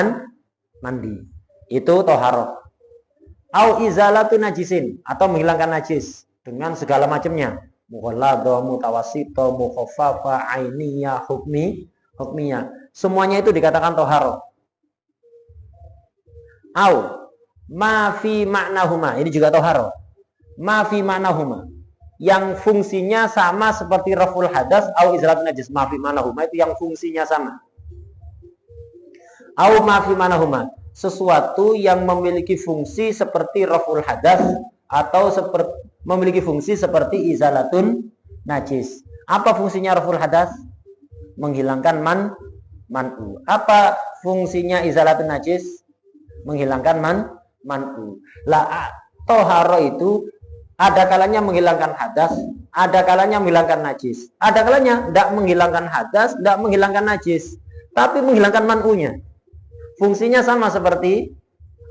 Speaker 1: mandi. Itu toharoh. Au izalatu najisin, atau menghilangkan najis dengan segala macamnya. Mughalladhah, mutawassithah, mukhaffafah, ainiyah, hukmiyah. Semuanya itu dikatakan toharoh. Au ma fi maknahuma, ini juga toharoh. Ma fi maknahuma, yang fungsinya sama seperti raful hadas au izlatun najis. Ma fi maknahuma itu yang fungsinya sama. Au ma fi maknahuma, sesuatu yang memiliki fungsi seperti raful hadas atau memiliki fungsi seperti izalatun najis. Apa fungsinya raful hadas? Menghilangkan man'u. Apa fungsinya izalatun najis? Menghilangkan man'u. Lah toharo itu ada kalanya menghilangkan hadas, ada kalanya menghilangkan najis. Ada kalanya tidak menghilangkan hadas, tidak menghilangkan najis, tapi menghilangkan man'unya. Fungsinya sama seperti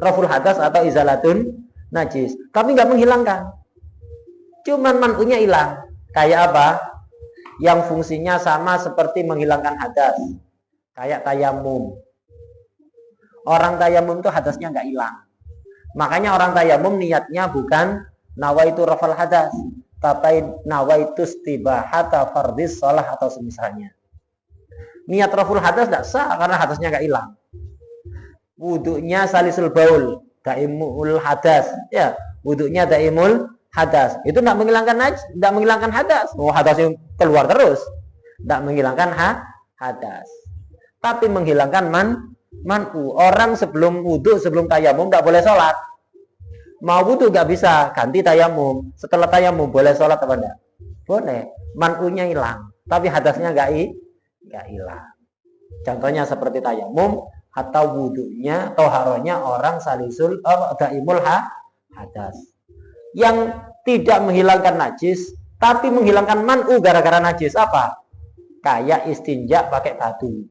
Speaker 1: raful hadas atau izalatun najis, tapi nggak menghilangkan. Cuman man'unya hilang. Kayak apa? Yang fungsinya sama seperti menghilangkan hadas. Kayak tayamum. Orang tayamum itu hadasnya nggak hilang. Makanya orang tayamum niatnya bukan nawaitu rafal hadas, tapi nawaitu istibahata fardhis shalah atau semisalnya. Niat raful hadas tidak sah karena hadasnya nggak hilang. Wudunya salisul baul, daimul hadas, ya wudunya daimul hadas. Itu tidak menghilangkan hadas. Oh, hadasnya keluar terus, tidak menghilangkan hadas, tapi menghilangkan man'u. Orang sebelum wudu, sebelum tayamum tidak boleh sholat. Mau wudu nggak bisa, ganti tayamum. Setelah tayamum boleh sholat apa enggak? Boleh. Man'unya hilang, tapi hadasnya nggak hilang. Contohnya seperti tayamum atau wudunya, toharonya orang salisul daimul hadas. Yang tidak menghilangkan najis, tapi menghilangkan man'u gara-gara najis apa? Kayak istinja pakai batu.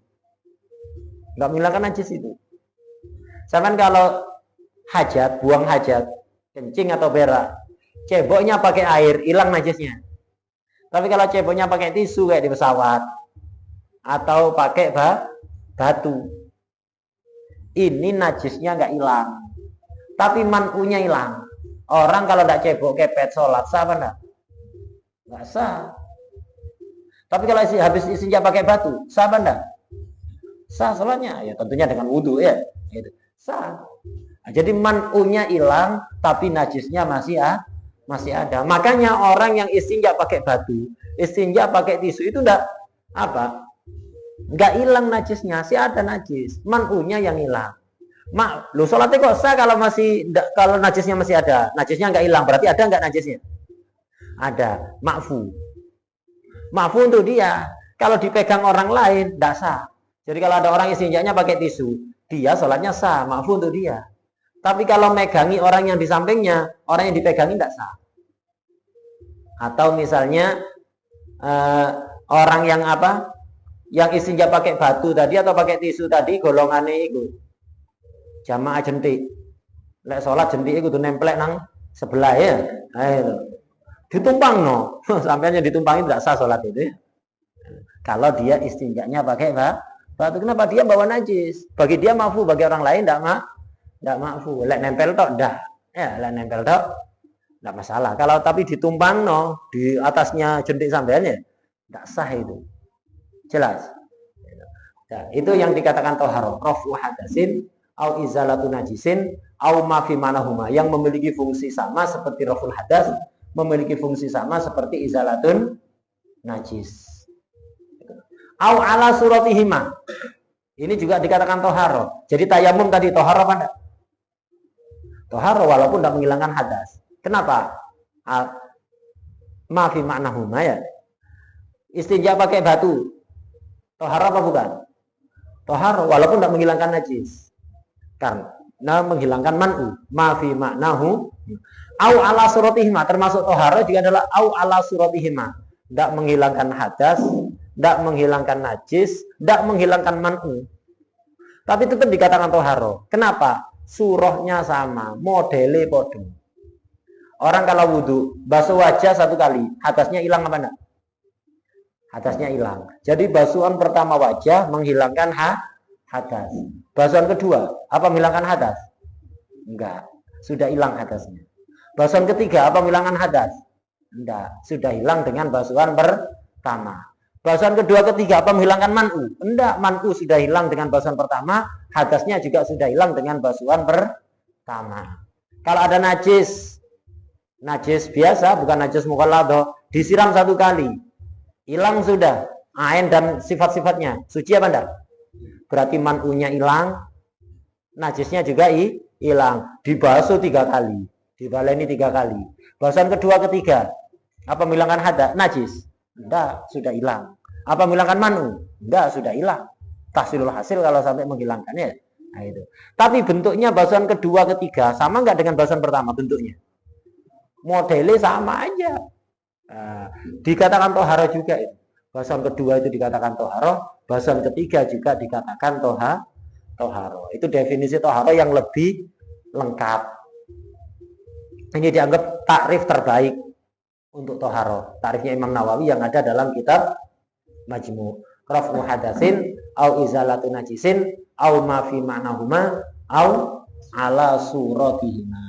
Speaker 1: Nggak menghilangkan najis itu. Sampai kalau hajat, buang hajat, kencing atau berak, ceboknya pakai air, hilang najisnya. Tapi kalau ceboknya pakai tisu kayak di pesawat, atau pakai batu, ini najisnya nggak hilang, tapi man'unya hilang. Orang kalau tidak cebok kepet sholat sah apa enggak? Nggak sah. Tapi kalau habis istinja pakai batu, sah apa enggak? Sah sholatnya, ya tentunya dengan wudhu ya, gitu. Sah. Nah, jadi man'unya hilang, tapi najisnya masih ada. Makanya orang yang istinja pakai batu, istinja pakai tisu itu enggak apa? Enggak hilang najisnya, sih ada najis. Man'unya yang hilang. Lu sholatnya kok sah kalau najisnya masih ada, najisnya enggak hilang, berarti ada enggak najisnya? Ada, ma'fu. Ma'fu untuk dia. Kalau dipegang orang lain, enggak sah. Jadi kalau ada orang istinjanya pakai tisu, dia sholatnya sah, ma'fu untuk dia. Tapi kalau megangi orang yang di sampingnya, orang yang dipegangi enggak sah. Atau misalnya orang yang apa? Yang istinja pakai batu tadi atau pakai tisu tadi golongannya itu jamaah jentik. Lek sholat jentik itu tuh nemplek nang sebelah ya. Ayo. Ditumpang no. Sampainya ditumpangin tidak sah sholat itu ya. Kalau dia istinjanya pakai batu, kenapa? Dia bawa najis. Bagi dia ma'fu, bagi orang lain tidak ma'fu. Lek nempel tok dah. Ya, lek nempel tok tidak masalah. Kalau tapi ditumpang no di atasnya jentik sampeannya tidak sah itu. Jelas. Nah, itu yang dikatakan toharoh, rafu hadasin, au izalatu najisin, au ma fi manahuma, yang memiliki fungsi sama seperti raful hadas, memiliki fungsi sama seperti izalatun najis. Au ala suratihima. Ini juga dikatakan toharoh. Jadi tayamum tadi toharoh apa enggak? Toharoh walaupun tidak menghilangkan hadas. Kenapa? Ma fi manahuma ya. Istinja pakai batu. Toharo apa bukan? Toharo walaupun tidak menghilangkan najis. Karena menghilangkan man'u. Mafi maknahu. Au ala suratihima. Termasuk toharo juga adalah au ala suratihima. Tidak menghilangkan hadas. Tidak menghilangkan najis. Tidak menghilangkan man'u. Tapi tetap dikatakan toharo. Kenapa? Surahnya sama. Modelnya podo. Orang kalau wudhu basuh wajah satu kali. Hadasnya hilang apa enggak? Hadasnya hilang. Jadi basuhan pertama wajah menghilangkan hadas. Basuhan kedua apa menghilangkan hadas? Enggak, sudah hilang hadasnya. Basuhan ketiga apa menghilangkan hadas? Enggak, sudah hilang dengan basuhan pertama. Basuhan kedua ketiga apa menghilangkan man'u? Enggak, man'u sudah hilang dengan basuhan pertama, hadasnya juga sudah hilang dengan basuhan pertama. Kalau ada najis biasa bukan najis mukhalladhah, disiram satu kali. Hilang sudah ain dan sifat-sifatnya. Suci apa enggak? Berarti man'unya hilang, najisnya juga hilang. Dibasuh 3 kali, dibaleni 3 kali. Basuhan kedua ketiga apa menghilangkan hadas? Najis? Enggak, sudah hilang. Apa menghilangkan man'u? Enggak, sudah hilang. Tahsilul hasil kalau sampai menghilangkannya. Nah itu. Tapi bentuknya basuhan kedua ketiga sama enggak dengan basuhan pertama bentuknya? Modelnya sama aja. Nah, dikatakan toharo juga itu. Basuhan kedua itu dikatakan toharo, basuhan ketiga juga dikatakan toharo. Itu definisi toharo yang lebih lengkap. Ini dianggap takrif terbaik untuk toharoh. Tarifnya Imam Nawawi yang ada dalam kitab Majmu'. Raf'u hadatsin au izalatu najisin au ma fi ma'nahuma au ala suratihima.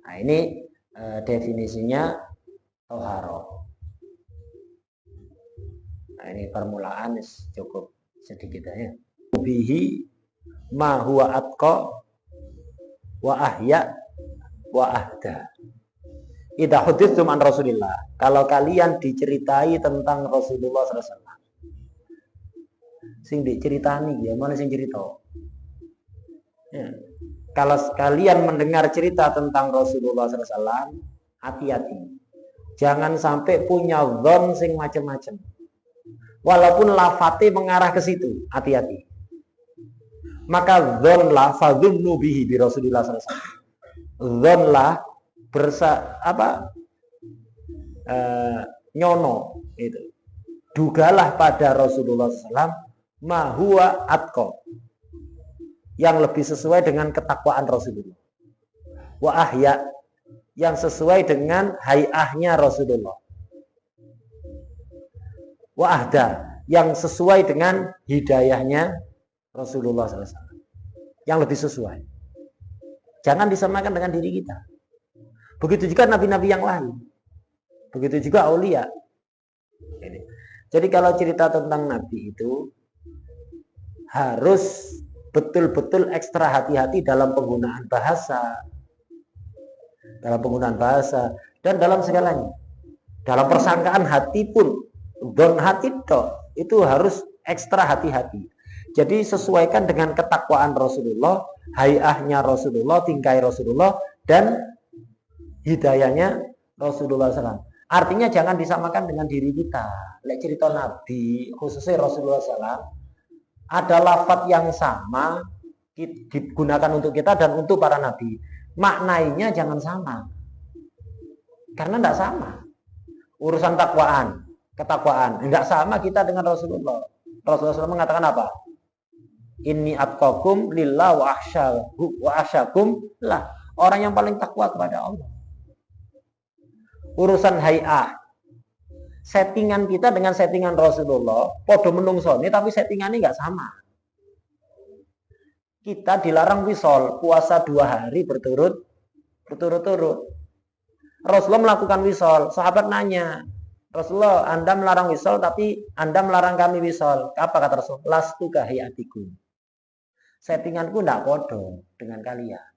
Speaker 1: Nah, ini definisinya toharoh. Nah, ini permulaan cukup sedikit ya. Bihi ma huwa atqa wa ahya wa ahda. Idza huditsum an Rasulillah. Kalau kalian diceritai tentang Rasulullah SAW. Sing diceritani ya, mana sing cerita? Ya. Kalau kalian mendengar cerita tentang Rasulullah SAW, hati-hati. Jangan sampai punya dzon sing macam-macam. Walaupun lafate mengarah ke situ, hati-hati. Maka dzonlah fadzunnu bihi bi Rasulillah SAW. Dzonlah nyono itu. Dugalah pada Rasulullah SAW ma huwa atqa, yang lebih sesuai dengan ketakwaan Rasulullah. Wa ahya, yang sesuai dengan hayahnya Rasulullah. Wa ahda, yang sesuai dengan hidayahnya Rasulullah SAW. Yang lebih sesuai. Jangan disamakan dengan diri kita. Begitu juga nabi-nabi yang lain. Begitu juga aulia. Jadi kalau cerita tentang nabi itu harus betul-betul ekstra hati-hati dalam penggunaan bahasa. Dalam penggunaan bahasa dan dalam segalanya. Dalam persangkaan hati pun, don hati itu harus ekstra hati-hati. Jadi sesuaikan dengan ketakwaan Rasulullah, hayahnya Rasulullah, tingkai Rasulullah, dan hidayahnya Rasulullah SAW. Artinya jangan disamakan dengan diri kita. Lek cerita Nabi, khususnya Rasulullah SAW, ada lafaz yang sama digunakan untuk kita dan untuk para Nabi. Maknanya jangan sama. Karena tidak sama. Urusan ketakwaan. Enggak sama kita dengan Rasulullah. Rasulullah SAW mengatakan apa? Inni atqakum lillah wa ahsyakum lah. Orang yang paling takwa kepada Allah. Urusan hayah, settingan kita dengan settingan Rasulullah podo menungsoni, tapi settingannya nggak sama. Kita dilarang wisol, puasa 2 hari berturut-turut. Rasulullah melakukan wisol. Sahabat nanya, Rasulullah, Anda melarang wisol, tapi Anda melarang kami wisol. Apa kata Rasul? Lastu kahiyatikum. Settinganku nggak podo dengan kalian.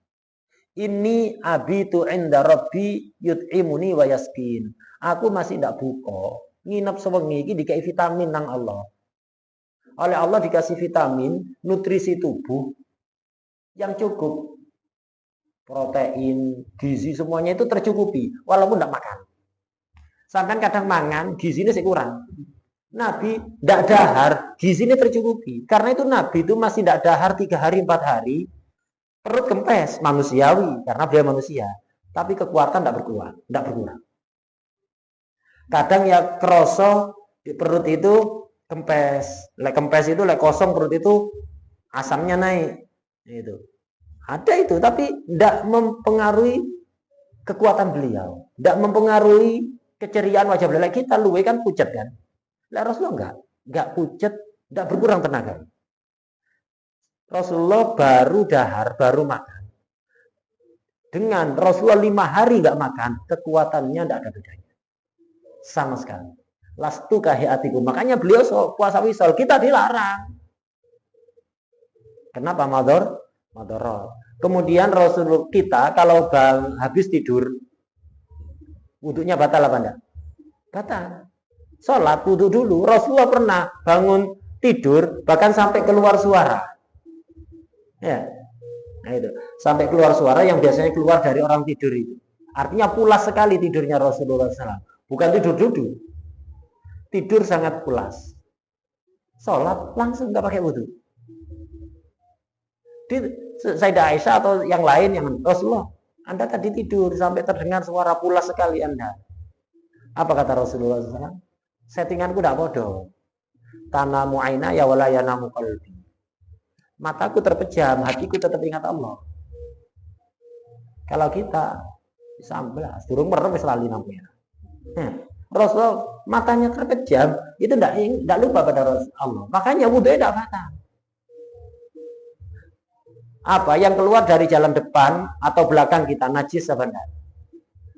Speaker 1: Ini abitu inda rabbi yut'imuni wa yaskin. Aku masih ndak buka, nginep sewengi iki dikai vitamin nang Allah. Oleh Allah dikasih vitamin, nutrisi tubuh yang cukup. Protein, gizi semuanya itu tercukupi walaupun ndak makan. Sampai kadang mangan, gizinya sih kurang. Nabi ndak dahar, gizinya tercukupi. Karena itu Nabi itu masih ndak dahar 3 hari 4 hari. Perut kempes, manusiawi, karena beliau manusia. Tapi kekuatan tidak berkurang. Kadang ya kroso di perut itu kempes. Lek kempes itu, lek kosong perut itu asamnya naik. Itu. Ada itu, tapi tidak mempengaruhi kekuatan beliau. Tidak mempengaruhi keceriaan wajah beliau. Lek kita luwe kan pucat kan. Lek Rasulullah enggak pucat, tidak berkurang tenaga. Rasulullah baru dahar, baru makan. Dengan Rasulullah 5 hari nggak makan, kekuatannya tidak ada bedanya. Sama sekali. Lastu kahiyatikum. Makanya beliau puasa wisol, kita dilarang. Kenapa? Madorot. Kemudian Rasulullah kita kalau habis tidur, wudunya batal apa enggak? Batal. Sholat wudu dulu. Rasulullah pernah bangun tidur, bahkan sampai keluar suara. Ya, nah itu sampai keluar suara yang biasanya keluar dari orang tidur itu. Artinya pulas sekali tidurnya Rasulullah SAW. Bukan tidur duduk, tidur sangat pulas. Sholat langsung nggak pakai wudhu. Sayyidah Aisyah atau yang lain yang Rasulullah, Anda tadi tidur sampai terdengar suara pulas sekali Anda. Apa kata Rasulullah SAW? Settinganku tidak bodoh. Tanamu aina ya wala yanamu qalbi. Mataku terpejam, hatiku tetap ingat Allah. Kalau kita 11 durung merem wis lali namanya. Rasulullah matanya terpejam, itu tidak lupa pada Rasulullah. Makanya wudhunya tidak batal. Apa yang keluar dari jalan depan atau belakang kita najis apa enggak?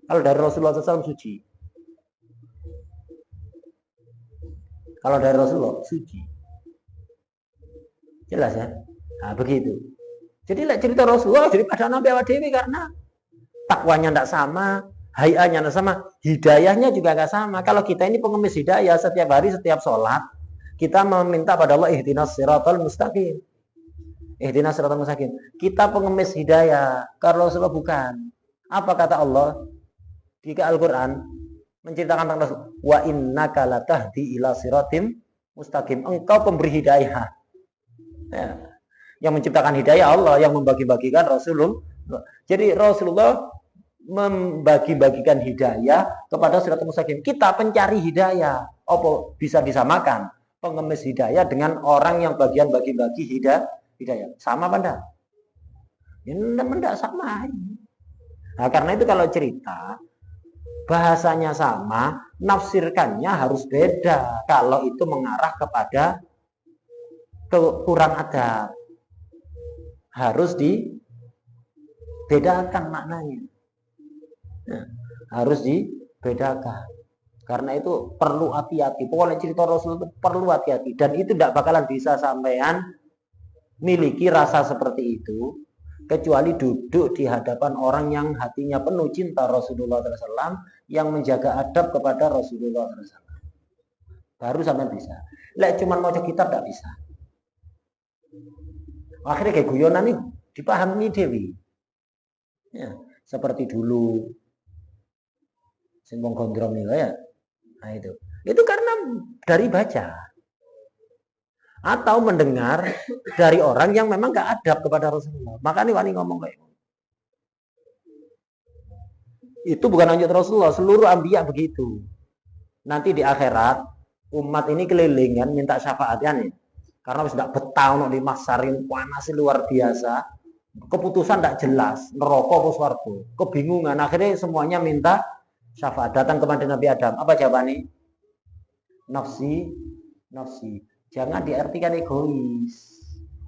Speaker 1: Kalau dari Rasulullah SAW suci. Kalau dari Rasulullah suci. Jelas ya? Nah, begitu. Jadi cerita Rasulullah daripada Nabi awak dewi karena takwanya tidak sama, hayanya tidak sama, hidayahnya juga tidak sama. Kalau kita ini pengemis hidayah, setiap hari, setiap sholat, kita meminta pada Allah ihdinas siratal mustaqim. Ihdinas siratal mustaqim. Kita pengemis hidayah, kalau Rasulullah bukan. Apa kata Allah di Al-Quran? Menceritakan tentang Rasul. Wa innaka latahdi ila siratim mustaqim. Engkau pemberi hidayah. Ya. Yang menciptakan hidayah Allah, yang membagi-bagikan Rasulullah. Jadi Rasulullah membagi-bagikan hidayah kepada siratal mustaqim. Kita pencari hidayah. Apa bisa disamakan pengemis hidayah dengan orang yang bagian bagi-bagi hidayah? Sama apa enggak? Ini enggak sama. Nah, karena itu kalau cerita bahasanya sama, nafsirkannya harus beda. Kalau itu mengarah kepada kurang adab, harus dibedakan maknanya. Nah, harus dibedakan. Karena itu perlu hati-hati. Pokoknya cerita Rasul itu perlu hati-hati. Dan itu tidak bakalan bisa sampean miliki rasa seperti itu kecuali duduk di hadapan orang yang hatinya penuh cinta Rasulullah SAW, yang menjaga adab kepada Rasulullah SAW. Baru sampai bisa. Lek cuman mau kitab tidak bisa. Akhirnya kayak guyonan nih dipahami dewi. Ya, seperti dulu Simbong Gondrom nih ya. Nah itu. Itu karena dari baca atau mendengar dari orang yang memang gak adab kepada Rasulullah. Makanya wani ngomong kayak itu bukan lanjut Rasulullah, seluruh anbiya begitu. Nanti di akhirat umat ini kelilingan minta syafaatnya nih. Karena sudah betah untuk dimasarin panas luar biasa, keputusan tidak jelas, neraka apa swarga, kebingungan. Akhirnya semuanya minta syafaat. Datang kepada Nabi Adam, apa jawabannya? Nafsi, nafsi. Jangan diartikan egois.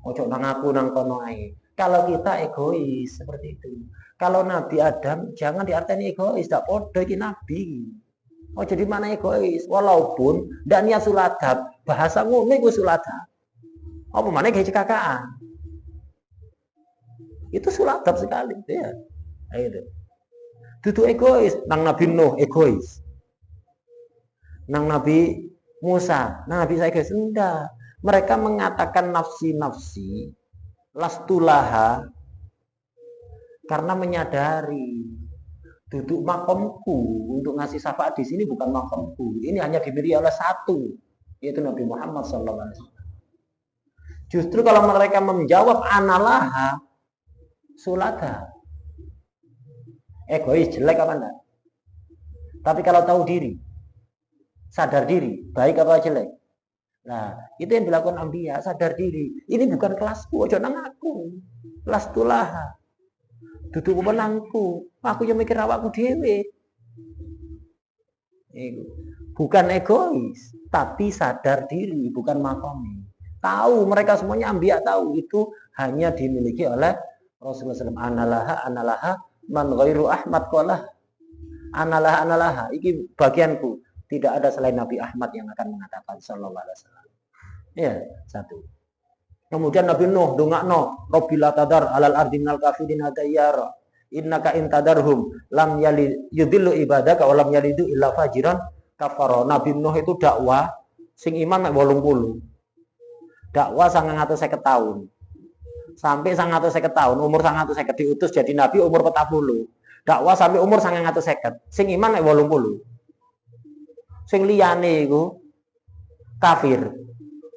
Speaker 1: Ojo nang aku nang kono ae. Kalau kita egois seperti itu. Kalau Nabi Adam jangan diartikan egois, tidak podo iki nabi. Oh jadi mana egois? Walaupun ndak niat suladab, bahasa ngono iku suladab. Apa mana kayak cekakaan? Itu suladab sekali, ya. Itu. Dudu egois, nang Nabi Nuh egois. Nang Nabi Musa, Nabi saya egois. Enggak. Mereka mengatakan nafsi-nafsi lastulaha karena menyadari duduk makomku untuk ngasih syafaat di sini bukan makomku. Ini hanya diberi oleh satu, yaitu Nabi Muhammad SAW. Justru kalau mereka menjawab analaha sulada, egois, jelek apa enggak? Tapi kalau tahu diri, sadar diri, baik apa jelek. Nah, itu yang dilakukan Ambiya, sadar diri. Ini bukan kelasku, ojo nang aku. Kelas tulah. Duduk menangku. Aku yang mikir awakku dhewe. Bukan egois, tapi sadar diri, bukan makomi. Tahu, mereka semuanya Ambiya tahu itu hanya dimiliki oleh Rasulullah SAW. Analaha man ghairu Ahmad qalah. Analaha iki bagianku. Tidak ada selain Nabi Ahmad yang akan mengatakan sallallahu alaihi wasallam. Ya, satu. Kemudian Nabi Nuh dongakno, Rabbila tadar alal ardi minal kafirin hadayyara. Innaka intadarhum lam yudillu ibadaka wa lam yalidu illa fajiran kafara. Nabi Nuh itu dakwah sing iman mek 80. Dakwah 950 tahun. Sampai 950 tahun, umur 950 diutus jadi nabi umur 40. Dakwah sampai umur 950. Sing iman mek 80. Sing liyane iku kafir.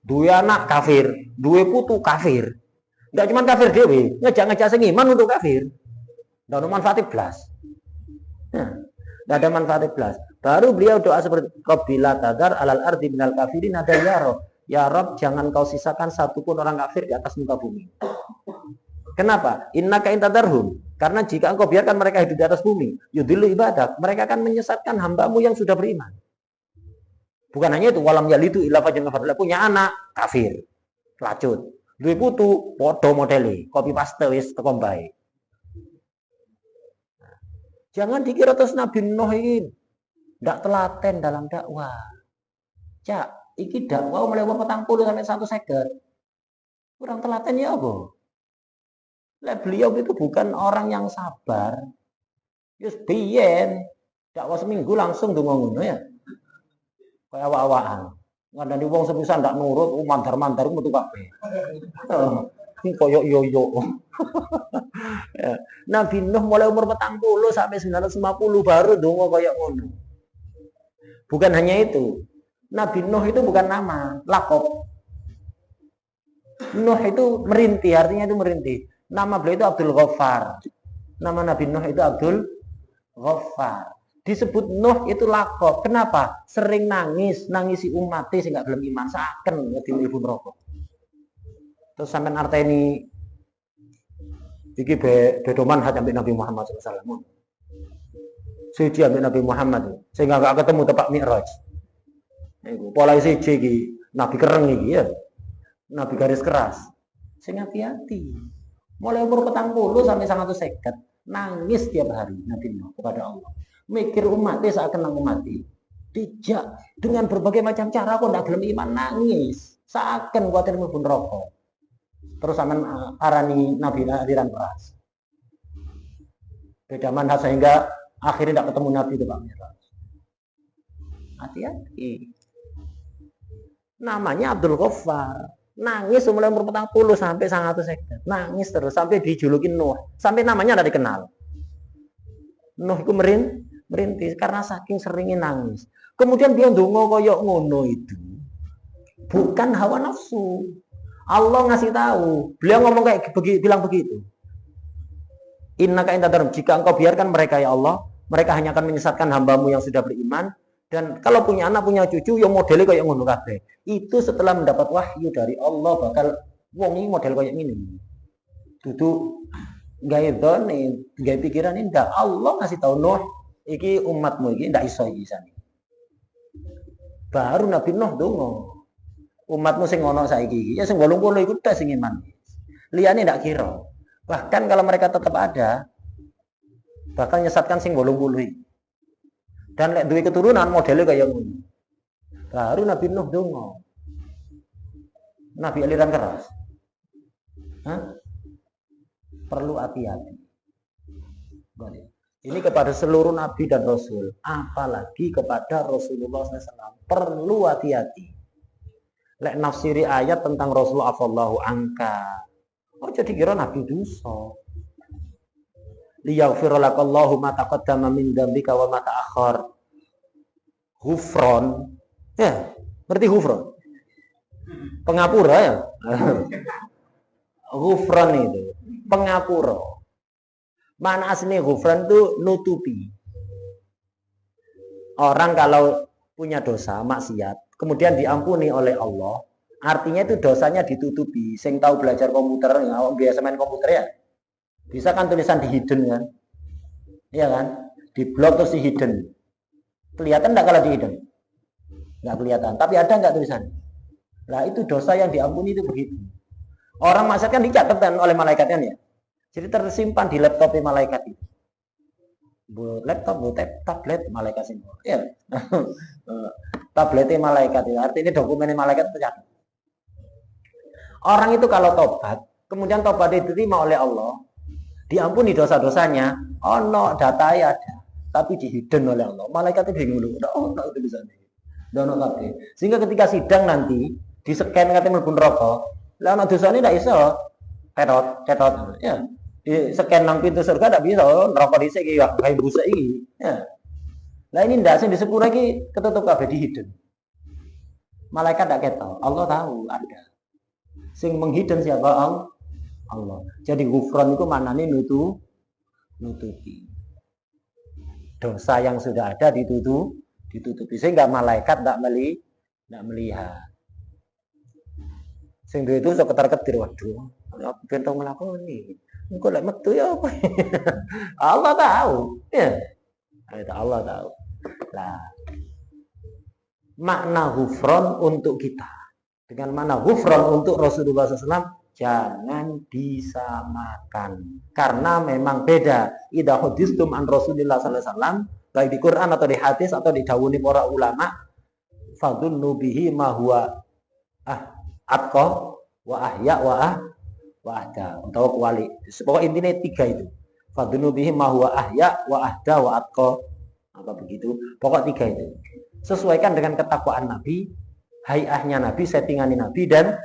Speaker 1: Duwe anak kafir, duwe putu kafir. Enggak cuma kafir dhewe, ngejak-ngejak sing iman untuk kafir. Ndak ada manfaat blas. Nah, enggak ada manfaat blas. Baru beliau doa seperti Rabbila tadar alal ardi minal kafirin hadayyara. Ya Rabb, jangan kau sisakan satu pun orang kafir di atas muka bumi. Kenapa? Innaka intadarhum. Karena jika engkau biarkan mereka hidup di atas bumi, yudhillu ibadah, mereka akan menyesatkan hambamu yang sudah beriman. Bukan hanya itu, walam yalidu illa fajrun kafar, punya anak kafir, lacut, duwe putu, podo modele, copy paste wis teko bae. Jangan dikira terus Nabi Nuh ini ndak telaten dalam dakwah. Cak, iki dakwah mulai umur 40 sampai 150. Kurang telaten ya apa? Beliau itu bukan orang yang sabar. Yus biyen dakwah seminggu langsung donga ngono ya. Kayak awak-awakan. Ngandani wong sepisan ndak nurut, mandar-mandar metu kabeh. Ini koyo yo-yo. Nabi Nuh mulai umur 40 sampai 950 baru donga koyo ngono. Bukan hanya itu. Nabi Nuh itu bukan nama, lakop. Nuh itu merintih, artinya itu merintih. Nama beliau itu Abdul Ghaffar. Nama Nabi Nuh itu Abdul Ghaffar. Disebut Nuh itu lakop. Kenapa? Sering nangisi umatnya sing gak belum iman, saken ngedin ibu neraka. Terus sampean arteni iki beda manhaj ambek Nabi Muhammad SAW. Siji ambek Nabi Muhammad sehingga gak ketemu tepak Mi'raj. Niku pola siji iki Nabi kereng iki ya. Nabi garis keras. Sing hati-hati. Mulai umur 40 sampai 150 nangis tiap hari Nabi Nuh kepada Allah. Mikir umatnya seakan nang mati. Tidak, dengan berbagai macam cara kok ndak gelem iman nangis. Seakan kuatir mlebu neraka. Terus sampean arani Nabi aliran keras. Beda manhaj sehingga akhirnya tidak ketemu Nabi itu Pak Mi'raj. Hati-hati. Namanya Abdul Ghaffar. Nangis mulai umur 40 sampai 150. Nangis terus sampai dijulukin Nuh. Sampai namanya tidak dikenal. Nuh itu merintih karena saking seringnya nangis. Kemudian dia ndonga koyok ngono itu bukan hawa nafsu. Allah ngasih tahu. Beliau ngomong kayak bilang begitu. Innaka intadarum, jika engkau biarkan mereka ya Allah, mereka hanya akan menyesatkan hambamu yang sudah beriman. Dan kalau punya anak, punya cucu, yang modelnya kayak ngono kabeh. Itu setelah mendapat wahyu dari Allah bakal wong ini model kayak gini. Dudu gawe dhone, gawe pikiran ini ndak. Allah ngasih tahu Nuh, iki umatmu iki ndak iso iki sane. Baru Nabi Nuh donga. Umatmu sing ono saiki iki ya sing 80 iku tes sing iman. Liyane ndak kira. Bahkan kalau mereka tetap ada bakal nyesatkan sing 80 iki. Dan lek duwe keturunan modelnya kayak ngono. Baru Nabi Nuh donga. Nabi aliran keras. Hah? Perlu hati-hati. Ini kepada seluruh Nabi dan Rasul. Apalagi kepada Rasulullah SAW. Perlu hati-hati. Lek nafsiri ayat tentang Rasulullah afallahu angka. Oh jadi kira Nabi dosa. Liyaghfir lakallahu ma taqaddama min dzambika wa ma ta'akhkhar. Ghufron. Ya, ngerti ghufron? Pengapura ya. Ghufron itu pengapura. Mana aslinya ghufron itu nutupi. Orang kalau punya dosa maksiat, kemudian diampuni oleh Allah, artinya itu dosanya ditutupi. Sing tahu belajar komputer, ya, biasa main komputer ya. Bisa kan tulisan di hidden kan? Iya kan? Di blok terus di hidden. Kelihatan enggak kalau di hidden? Enggak kelihatan. Tapi ada enggak tulisan? Nah itu dosa yang diampuni itu begitu. Orang maksiat kan dicatat oleh malaikat kan ya? Jadi tersimpan di laptop malaikat itu. Laptop, tablet malaikat sini. Ya. Tabletnya malaikat itu. Artinya dokumennya malaikat tercatat. Orang itu kalau tobat, kemudian tobat diterima oleh Allah, diampuni dosa-dosanya, ono datanya ada, tapi dihidden oleh Allah. Malaikatnya bingung dulu, ono tulisannya, ono kabeh. Sehingga ketika sidang nanti di scan katanya mlebu neraka, lah ono dosane ndak iso tetot, ya. Di scan nang pintu surga ndak bisa, neraka dhisik iki ya, gawe busuk iki, ya. Lah ini ndak sing di sepuro iki ketutup kabeh dihidden. Malaikat ndak ketok, Allah tahu ada. Sing menghidden siapa? Allah. Jadi ghufran itu maknanya nutupi. Dosa yang sudah ada ditutupi sehingga malaikat tidak melihat. Sehingga itu sok ketar-ketir, waduh, bentong melakoni. Engko lek metu ya apa? Allah tahu. Ya. Allah tahu. Lah, makna ghufron untuk kita dengan makna ghufron untuk Rasulullah SAW jangan disamakan karena memang beda. Idza hudistum an Rasulillah SAW baik di Quran atau di hadis atau didhawuhi para ulama fadunnu bihi ma huwa atqa wa ahya wa ahda atau wali. Pokok intinya tiga itu. Fadunnu bihi ma huwa ahya wa ahda wa atqa. Apa begitu? Pokok tiga itu. Sesuaikan dengan ketakwaan Nabi, hayahnya Nabi, settingan Nabi dan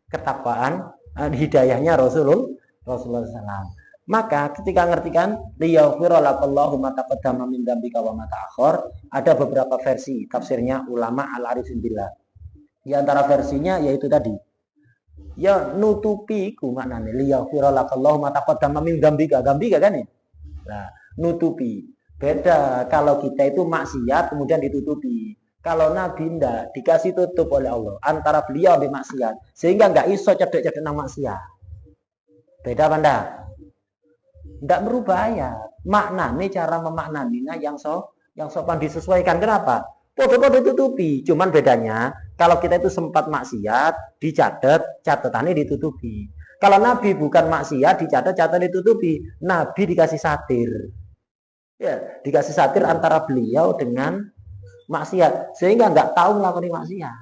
Speaker 1: ketakwaan hidayahnya Rasulullah SAW. Maka ketika ngertikan liyaghfira lakallahu ma taqaddama min dzambika wa ma ta'akhkhar, ada beberapa versi tafsirnya ulama al-arifin billah. Di antara versinya yaitu tadi. Ya nutupi ku maknane liyaghfira lakallahu ma taqaddama min dzambika, dzambika kan ya? Nah, nutupi. Beda kalau kita itu maksiat kemudian ditutupi. Kalau Nabi ndak dikasih tutup oleh Allah antara beliau dan maksiat, sehingga nggak iso cedek-cedek nang maksiat. Beda apa ndak? Ndak merubah ayat. Maknanya cara memaknaninya yang sopan disesuaikan. Kenapa? Podo-podo tutupi. Cuman bedanya kalau kita itu sempat maksiat, dicatat, catatannya ditutupi. Kalau Nabi bukan maksiat, dicatat, catatan ditutupi. Nabi dikasih satir. Ya, dikasih satir antara beliau dengan maksiat sehingga nggak tahu melakukan maksiat.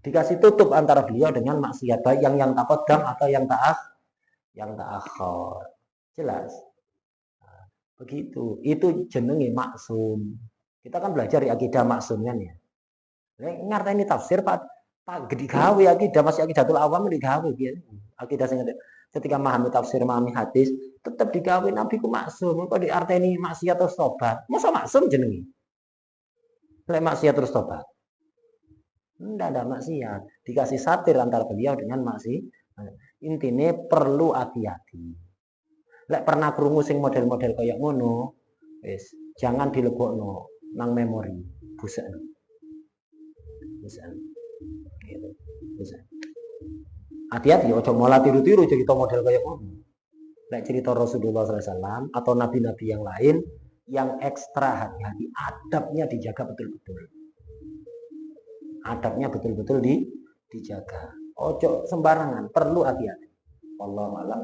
Speaker 1: Dikasih tutup antara beliau dengan maksiat baik yang taqaddam atau yang ta'akhir. Jelas. Nah, begitu. Itu jenenge maksum. Kita kan belajar di akidah maksum kan ya. Ngerti ini tafsir Pak gede gawe akidah masih akidatul awam digawe piye. Akidah sing ketika memahami tafsir, memahami hadis, tetap digawe Nabi ku maksum. Kok diarteni maksiat terus tobat? Masa maksum jenenge? Lek maksiat terus tobat. Ndak ada maksiat. Dikasih satir antara beliau dengan maksiat. Intinya perlu hati-hati. Lek pernah krungu sing model-model kayak ngono, wis jangan dilebokno nang memori. Busekno. Gitu. Hati-hati, ojo malah tiru-tiru cerita model kayak ngono. Lek cerita Rasulullah SAW atau nabi-nabi yang lain yang ekstra hati-hati, adabnya dijaga betul-betul. Adabnya betul-betul dijaga. Ojo sembarangan, perlu hati-hati. Wallahu a'lam.